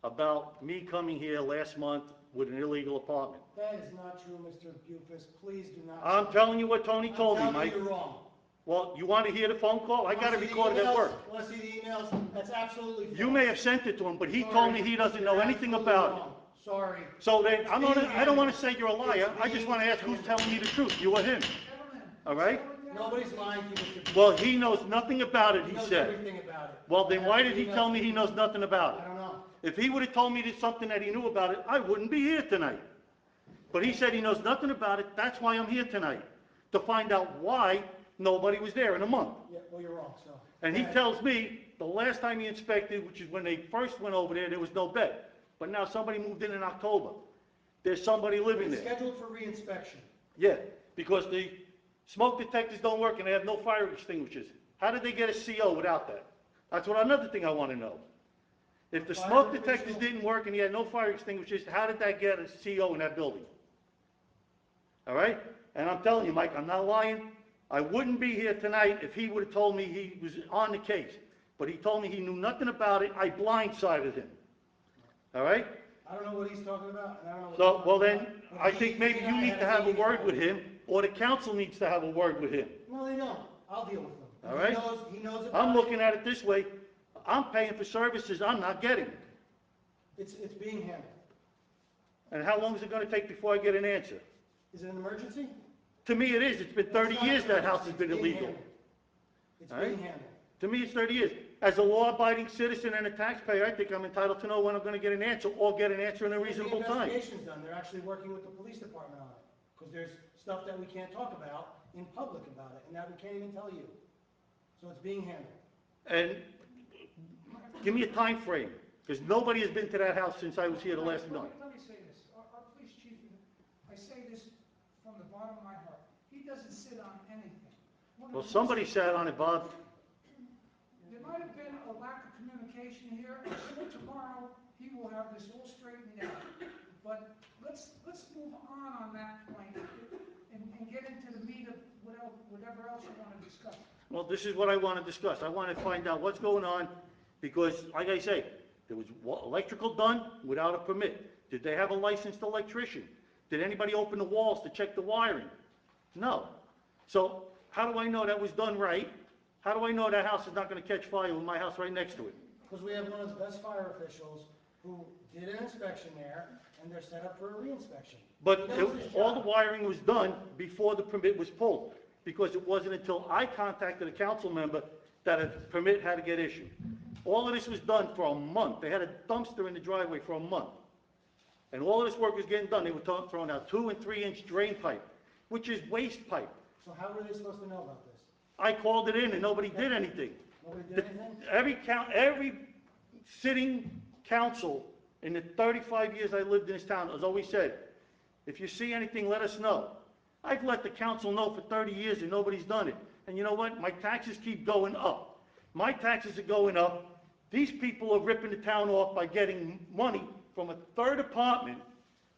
about me coming here last month with an illegal apartment. That is not true, Mr. Bufus. Please do not. I'm telling you what Tony told me, I'm telling Mike. you you're wrong. Well, you want to hear the phone call? I got it recorded at work. Want to see the emails? That's absolutely false. You may have sent it to him, but he told me he doesn't know anything about it. Sorry. So then, I don't want to say you're a liar. I just want to ask who's telling me the truth, you or him? All right? Nobody's lying to you, Mr. Bufus. Well, he knows nothing about it, He he knows said. everything about it. Well, then why did he tell me he knows nothing about I it? don't know. If he would have told me there's something that he knew about it, I wouldn't be here tonight. But he said he knows nothing about it, that's why I'm here tonight, to find out why nobody was there in a month. Yeah, well, you're wrong, so. And he tells me the last time he inspected, which is when they first went over there was no bed. But now somebody moved in October. There's somebody living It's there. scheduled for reinspection. Yeah, because the smoke detectors don't work and they have no fire extinguishers. How did they get a CO without that? That's what another thing I want to know. If the smoke detectors didn't work and he had no fire extinguishers, how did that get a CO in that building? All right? And I'm telling you, Mike, I'm not lying. I wouldn't be here tonight if he would have told me he was on the case. But he told me he knew nothing about it. I blindsided him. All right? I don't know what he's talking about, and I don't know what So, he's well talking then, about. I think maybe you need to have a word with him, or the council needs to have a word with him. No, they don't. I'll deal with them. All right? He knows about I'm it. looking at it this way. I'm paying for services I'm not getting. It's being handled. And how long is it gonna take before I get an answer? Is it an emergency? To me, it is. It's been 30 It's not years an that house emergency. has been It's being illegal. handled. It's All right? being handled. To me, it's 30 years. As a law-abiding citizen and a taxpayer, I think I'm entitled to know when I'm gonna get an answer, or get an answer in a reasonable The time. investigation's done. They're actually working with the police department on it. Because there's stuff that we can't talk about in public about it, and that we can't even tell you. So it's being handled. And give me a time frame, because nobody has been to that house since I was here the last night. Let me say this. Our police chief, I say this from the bottom of my heart. He doesn't sit on anything. Well, somebody sat on it, Bob. There might have been a lack of communication here. I'm sure tomorrow he will have this all straightened out. But let's move on that point and get into the meat of whatever else you want to discuss. Well, this is what I want to discuss. I want to find out what's going on, because, like I say, there was electrical done without a permit. Did they have a licensed electrician? Did anybody open the walls to check the wiring? No. So how do I know that was done right? How do I know that house is not going to catch fire with my house right next to it? because we have one of the best fire officials who did an inspection there, and they're set up for a reinspection. But He knows his all the job. wiring was done before the permit was pulled, because it wasn't until I contacted a council member that a permit had to get issued. All of this was done for a month. They had a dumpster in the driveway for a month. And all of this work was getting done. They were throwing out 2 and 3 inch drain pipe, which is waste pipe. So how were they supposed to know about this? I called it in and nobody did anything. Nobody did anything? Every sitting council in the 35 years I lived in this town has always said, if you see anything, let us know. I've let the council know for 30 years and nobody's done it. And you know what? My taxes keep going up. My taxes are going up. These people are ripping the town off by getting money from a third apartment,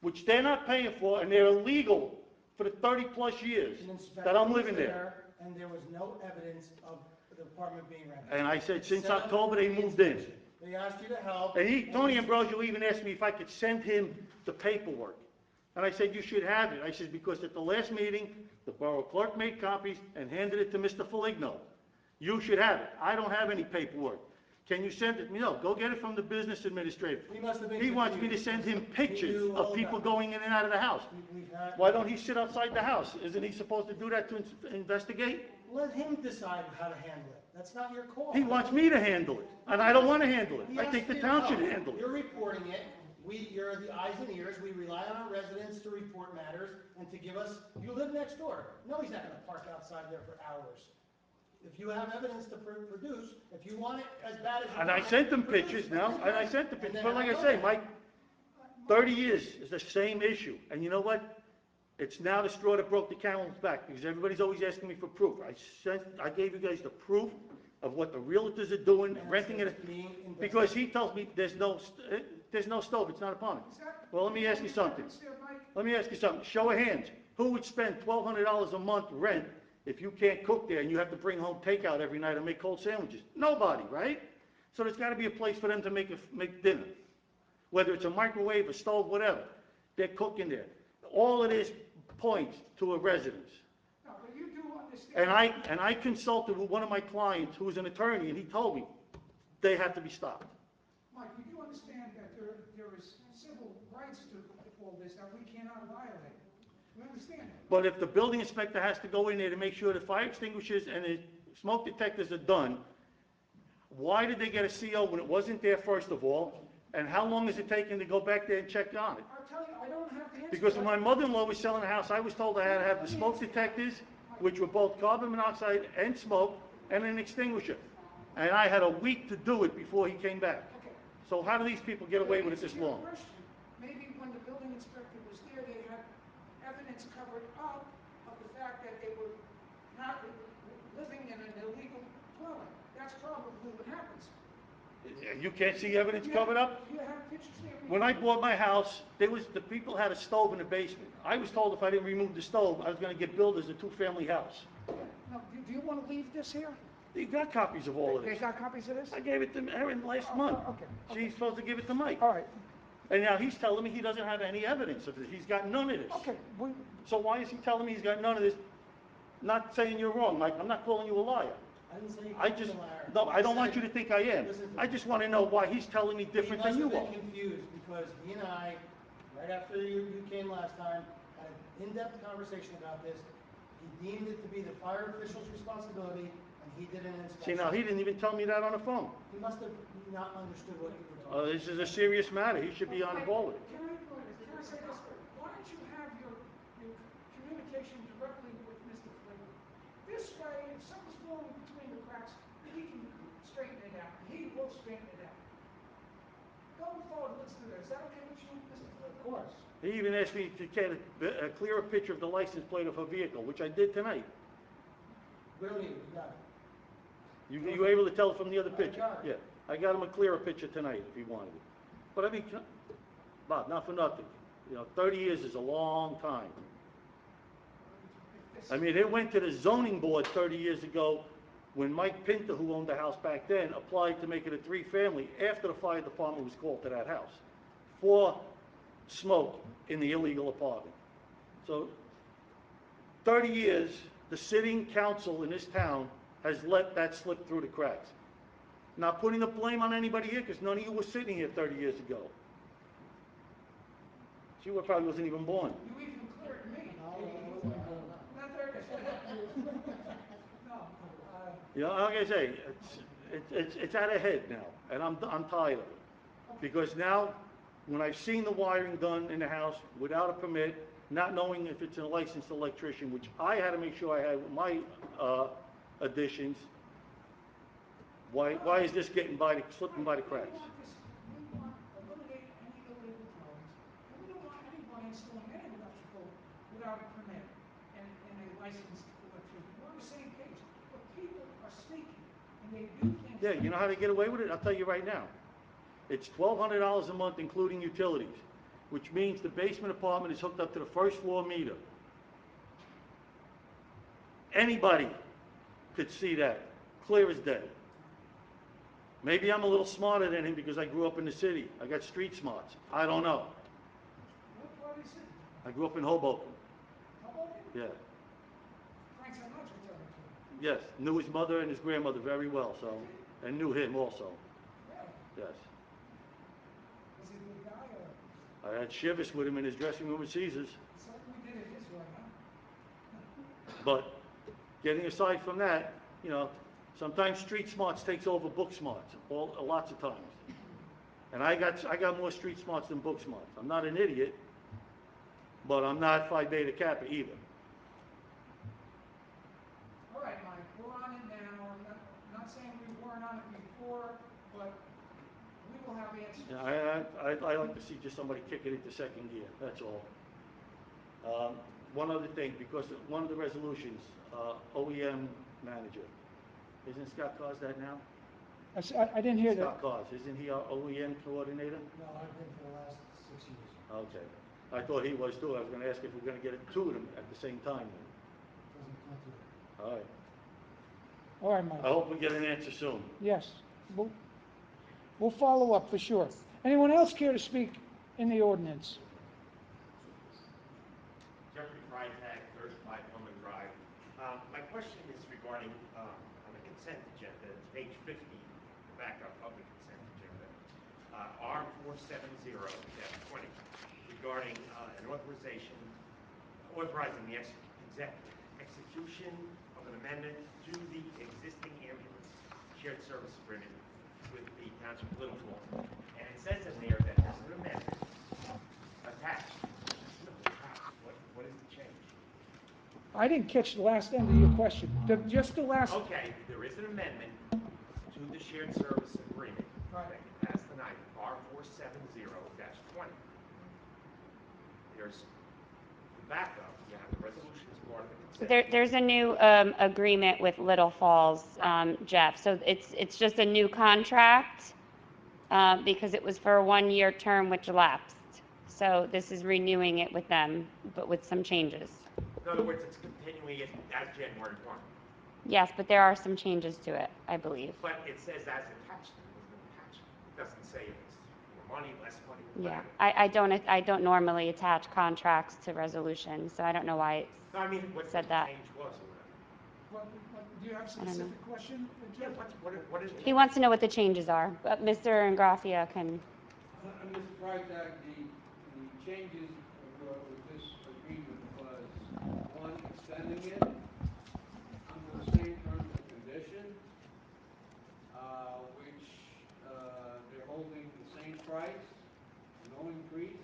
which they're not paying for, and they're illegal for the 30-plus years An inspector that I'm was living there. And there was no evidence of the apartment being rented. And I said, since Set up October, they for moved in. reinspection. They asked you to help. And Tony Ambrosio even asked me if I could send him the paperwork. And I said, you should have it. I said, because at the last meeting, the borough clerk made copies and handed it to Mr. Foligno. You should have it. I don't have any paperwork. Can you send it? No, go get it from the business administrator. He must have been He wants me to confused. send him He pictures knew all of people about it. going in and out of the house. We've had. Why don't he sit outside the house? Isn't he supposed to do that to investigate? Let him decide how to handle it. That's not your call. He wants me to handle it, and I don't want to handle it. He I asked think the you town to should help. handle it. You're reporting it. You're the eyes and ears. We rely on our residents to report matters and to give us, you live next door. No, he's not gonna park outside there for hours. If you have evidence to produce, if you want it as bad as you And want I it, sent them produce pictures it. now, and I sent the And pictures, then but like I know say, that. Mike, 30 years is the same issue, and you know what? It's now the straw that broke the camel's back, because everybody's always asking me for proof. I gave you guys the proof of what the realtors are doing, And renting it's it, being investigated. because he tells me there's no stove, it's not upon it. Well, let me ask you something. Let me ask you something. Show of hands. Who would spend $1,200 a month rent if you can't cook there and you have to bring home takeout every night and make cold sandwiches? Nobody, right? So there's got to be a place for them to make dinner. Whether it's a microwave, a stove, whatever. They're cooking there. All of this points to a residence. No, but you do understand. And I consulted with one of my clients who was an attorney, and he told me they have to be stopped. Mike, you do understand that there is civil rights to all this that we cannot violate. We understand that. But if the building inspector has to go in there to make sure the fire extinguishers and the smoke detectors are done, why did they get a CO when it wasn't there, first of all? And how long is it taking to go back there and check on it? I'll tell you, I don't have the answer. Because when my mother-in-law was selling a house, I was told I had to have the smoke detectors, which were both carbon monoxide and smoke, and an extinguisher. And I had a week to do it before he came back. Okay. So how do these people get away with it this long? Maybe when the building inspector was there, they had evidence covered up of the fact that they were not living in an illegal dwelling. That's probably what happens. You can't see evidence covered up? You have pictures there. When I bought my house, the people had a stove in the basement. I was told if I didn't remove the stove, I was gonna get billed as a two-family house. Now, do you want to leave this here? You got copies of all of They this. got copies of this? I gave it to Erin last month. Okay. She's supposed to give it to Mike. All right, And now he's telling me he doesn't have any evidence of it. He's got none of this. okay. So why is he telling me he's got none of this? Not saying you're wrong, Mike. I'm not calling you a liar. I didn't say. I just, no, I don't want you to think I am. I just want to know why he's telling me different than you He are. must have been confused because he and I, right after you came last time, had an in-depth conversation about this. He deemed it to be the fire official's responsibility, and he did an See, inspection. now, he didn't even tell me that on the phone. He must have not understood what you were talking about. This is a serious matter. He should be on the ball with it. Can I say this? Why don't you have your communication directly with Mr. Flynn? This way, if something's falling between the cracks, he can straighten it out. He will straighten it out. Going forward, let's do this. Is that okay with you, Mr. Flynn? Of course. He even asked me to get a clearer picture of the license plate of her vehicle, which I did tonight. We don't need it, we got it. You were able to tell from the other picture? got it. Yeah, I got him a clearer picture tonight if he wanted it. But I mean, Bob, not for nothing. 30 years is a long time. I mean, it went to the zoning board 30 years ago when Mike Pinto, who owned the house back then, applied to make it a three-family after the fire department was called to that house for smoke in the illegal apartment. So 30 years, the sitting council in this town has let that slip through the cracks. Not putting the blame on anybody here, because none of you were sitting here 30 years ago. She probably wasn't even born. You even cleared me. Not there it is. No, You know, like I say, it's out of head now, and I'm tired of it. Because now, when I've seen the wiring done in the house without a permit, not knowing if it's a licensed electrician, which I had to make sure I had with my additions, why is this slipping by the cracks? We want to eliminate any illegal dwellings, and we don't want anybody installing any electrical without a permit and a licensed electrician. We're on the same page, but people are sneaky, and they do things. Yeah, you know how they get away with it? I'll tell you right now. It's $1,200 a month, including utilities, which means the basement apartment is hooked up to the first floor meter. Anybody could see that, clear as day. Maybe I'm a little smarter than him because I grew up in the city. I got street smarts. I don't know. What part is it? I grew up in Hoboken. Hoboken? Yeah. Frank Sinatra told me to. Yes. Knew his mother and his grandmother very well, so, and knew him also. Really? Yes. Was he a good guy, or I had shivers with him in his dressing room at Caesars. certainly did it his way, huh? But getting aside from that, you know, sometimes street smarts takes over book smarts, lots of times. And I got more street smarts than book smarts. I'm not an idiot, but I'm not Phi Beta Kappa either. All right, Mike, we're on it now. I'm not saying we weren't on it before, but we will have answers. Yeah, I like to see just somebody kick it into second gear, that's all. One other thing, because one of the resolutions, OEM manager, isn't Scott Cos that now? I didn't hear that. Scott Cos, isn't he our OEM coordinator? No, I've been for the last 6 years. Okay. I thought he was too. I was gonna ask if we're gonna get two of them at the same time. Doesn't come to it. All right. All right, Mike. I hope we get an answer soon. Yes, we'll follow up for sure. Anyone else care to speak in the ordinance? Jeffrey Freitag, 35 Plymouth Drive. My question is regarding, on the consent agenda, it's page 50, the backup of the consent agenda, R470-20, regarding an authorizing the execution of an amendment to the existing ambulance shared service agreement with the Township of Littleton. And it says in there that there's an amendment attached. What is the change? I didn't catch the last end of your question. Just the last. Okay, there is an amendment to the shared service agreement that can pass tonight, R470-20. There's the backup, you have the resolution as part of the consent. There's a new agreement with Little Falls, Jeff. So it's just a new contract because it was for a one-year term which lapsed. So this is renewing it with them, but with some changes. In other words, it's continuing as January 1. Yes, but there are some changes to it, I believe. But it says as attached. It doesn't say if it's more money, less money, Yeah, whatever. I don't normally attach contracts to resolutions, so I don't know why No, I mean, what said the that. change was or whatever. Do you have a I don't know. specific question? Yeah, what is it? He wants to know what the changes are, but Mr. Ingraffia can. Mr. Freitag, the changes with this agreement was, one, extending it under the same terms and conditions, which they're holding the same price, no increase.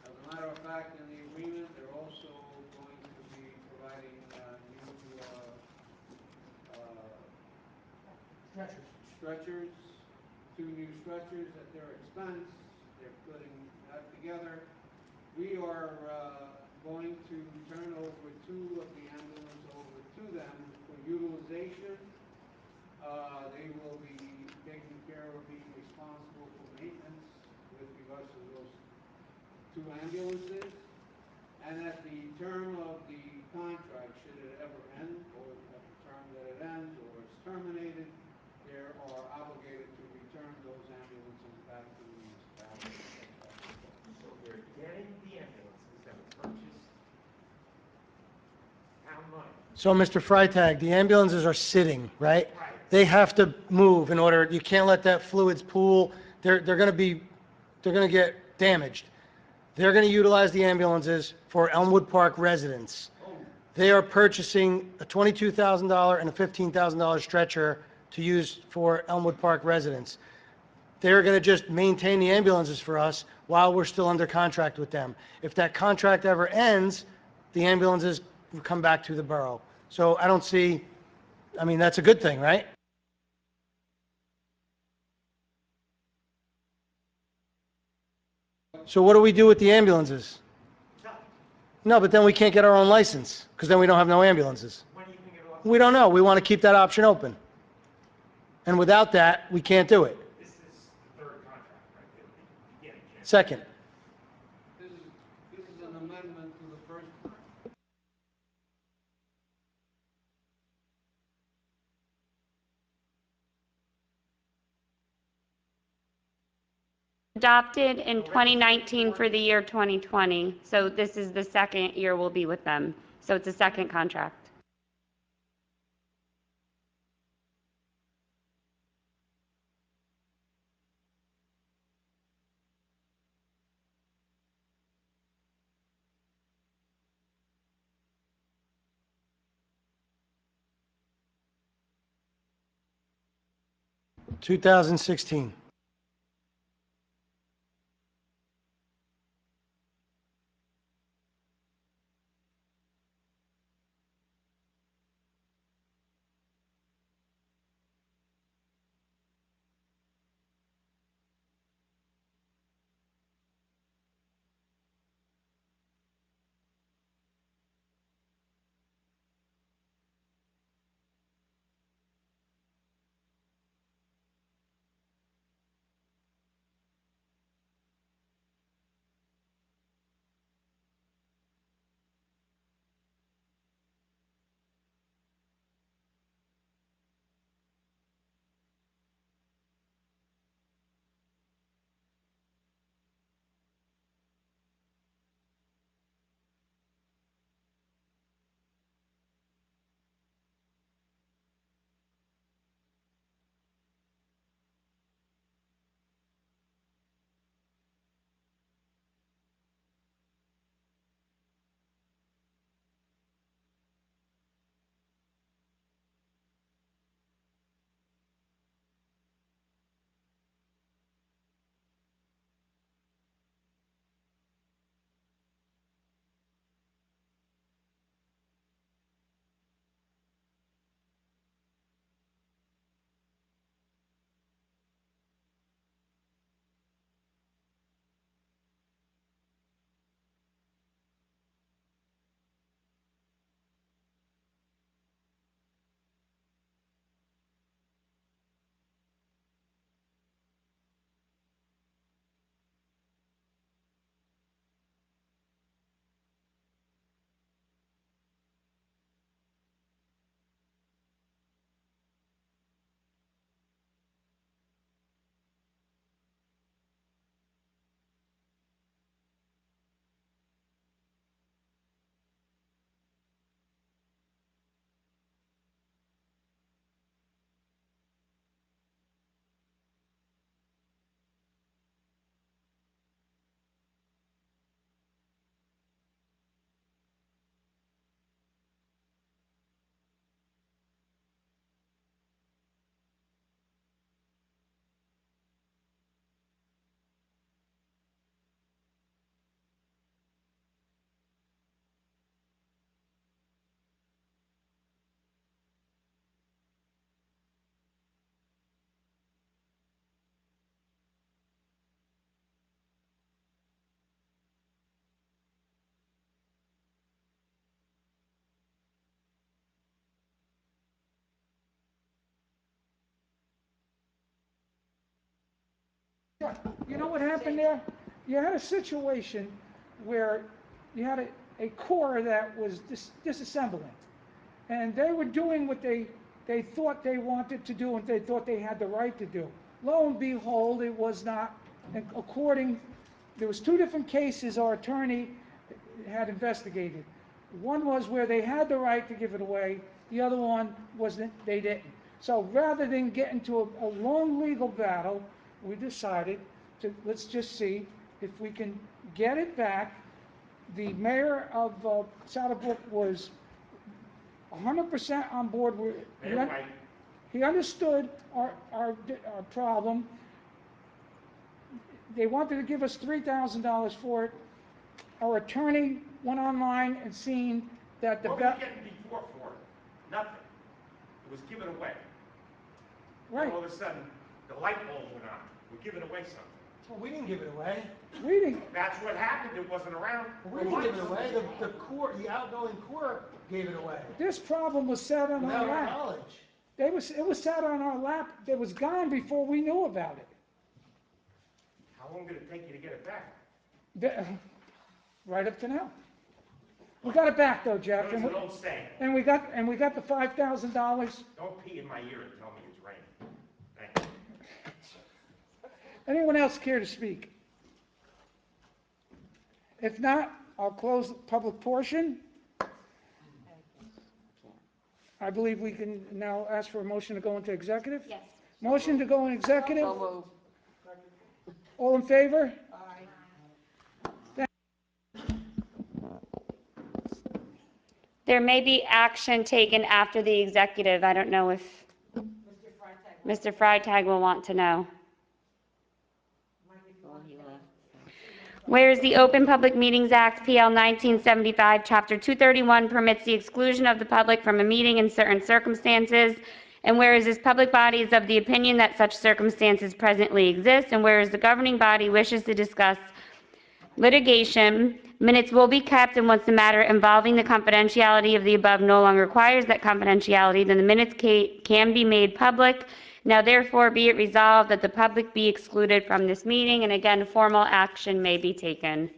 As a matter of fact, in the agreement, they're also going to be providing new stretchers, 2 new stretchers at their expense. They're putting that together. We are going to turn over 2 of the ambulances over to them for utilization. They will be taking care of being responsible for maintenance with regards to those 2 ambulances. And at the term of the contract, should it ever end, or at the term that it ends, or it's terminated, they are obligated to return those ambulances back to the municipality. So they're getting the ambulances that were purchased town money. So, Mr. Freitag, the ambulances are sitting, right? Right. They have to move in order, you can't let that fluids pool, they're going to get damaged. They're going to utilize the ambulances for Elmwood Park residents. They are purchasing a $22,000 and a $15,000 stretcher to use for Elmwood Park residents. They're going to just maintain the ambulances for us while we're still under contract with them. If that contract ever ends, the ambulances will come back to the borough. So I don't see, I mean, that's a good thing, right? So what do we do with the ambulances? No, but then we can't get our own license, because then we don't have no ambulances. We don't know. We want to keep that option open. And without that, we can't do it. This is the third contract, right? that we get again. Second. This is an amendment to the first. Adopted in 2019 for the year 2020. So this is the second year we'll be with them. So it's a second contract. – 2016. Yeah, you know what happened there? You had a situation where you had a corps that was disassembling. And they were doing what they thought they wanted to do and they thought they had the right to do. Lo and behold, it was not. And there was two different cases our attorney had investigated. One was where they had the right to give it away. The other one was that they didn't. So rather than get into a long legal battle, we decided to, let's just see if we can get it back. The mayor of Southbrook was 100% on board with, Mayor White, he understood our problem. They wanted to give us $3,000 for it. Our attorney went online and seen that the, what were we getting before for it? Nothing. It was given away. right, All of a sudden, the light bulb went on. We're giving away something. Well, we didn't give it away. we didn't, That's what happened. It wasn't around. We didn't give it away. The court, the outgoing court gave it away. this problem was sat on our Without our lap. knowledge. It was sat on our lap, it was gone before we knew about it. How long did it take you to get it back? Right up to now. We got it back though, Jeff, There's an old saying, and we got the $5,000. don't pee in my ear and tell me it's raining. Thank you. Anyone else care to speak? If not, I'll close the public portion. I believe we can now ask for a motion to go into executive? Yes. Motion to go in executive? All in favor? There may be action taken after the executive. I don't know if Mr. Freitag will want to know. Whereas the Open Public Meetings Act, PL 1975, Chapter 231 permits the exclusion of the public from a meeting in certain circumstances, and whereas this public body is of the opinion that such circumstances presently exist, and whereas the governing body wishes to discuss litigation, minutes will be kept, and once the matter involving the confidentiality of the above no longer requires that confidentiality, then the minutes can be made public. Now therefore be it resolved that the public be excluded from this meeting, and again, formal action may be taken.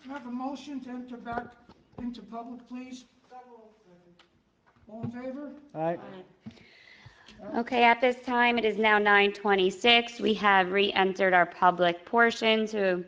Can I have a motion to enter back into public, please? All in favor? Aye. Okay, at this time, it is now 9:26. We have re-entered our public portion to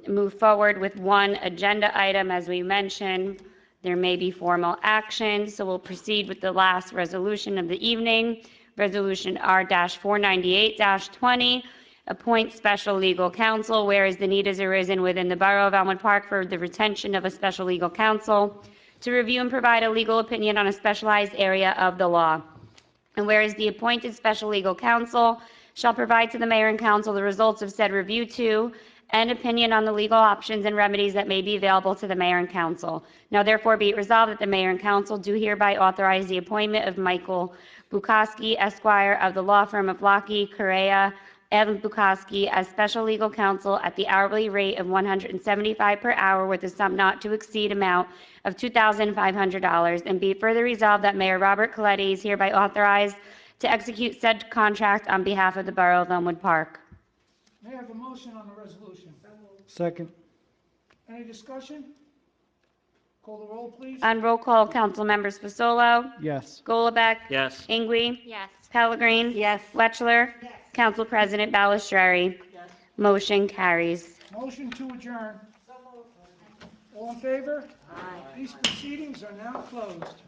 move forward with one agenda item. As we mentioned, there may be formal action, so we'll proceed with the last resolution of the evening, Resolution R-498-20, appoint special legal counsel, whereas the need has arisen within the Borough of Elmwood Park for the retention of a special legal counsel to review and provide a legal opinion on a specialized area of the law. And whereas the appointed special legal counsel shall provide to the mayor and council the results of said review to and opinion on the legal options and remedies that may be available to the mayor and council. Now therefore be it resolved that the mayor and council do hereby authorize the appointment of Michael Bukowski, Esquire, of the law firm of Lockheed, Correa, and Bukowski as special legal counsel at the hourly rate of $175 per hour with a sum not to exceed amount of $2,500. And be it further resolved that Mayor Robert Coletti is hereby authorized to execute said contract on behalf of the Borough of Elmwood Park. May I have a motion on the resolution? Second. Any discussion? Call the roll, please. On roll call, council members Fasolo, Yes. Golubek, Yes. Ingwe, Yes. Pellegrin, Yes. Lechler, Council President Balistrary. Motion carries. Motion to adjourn. All in favor? Aye. These proceedings are now closed.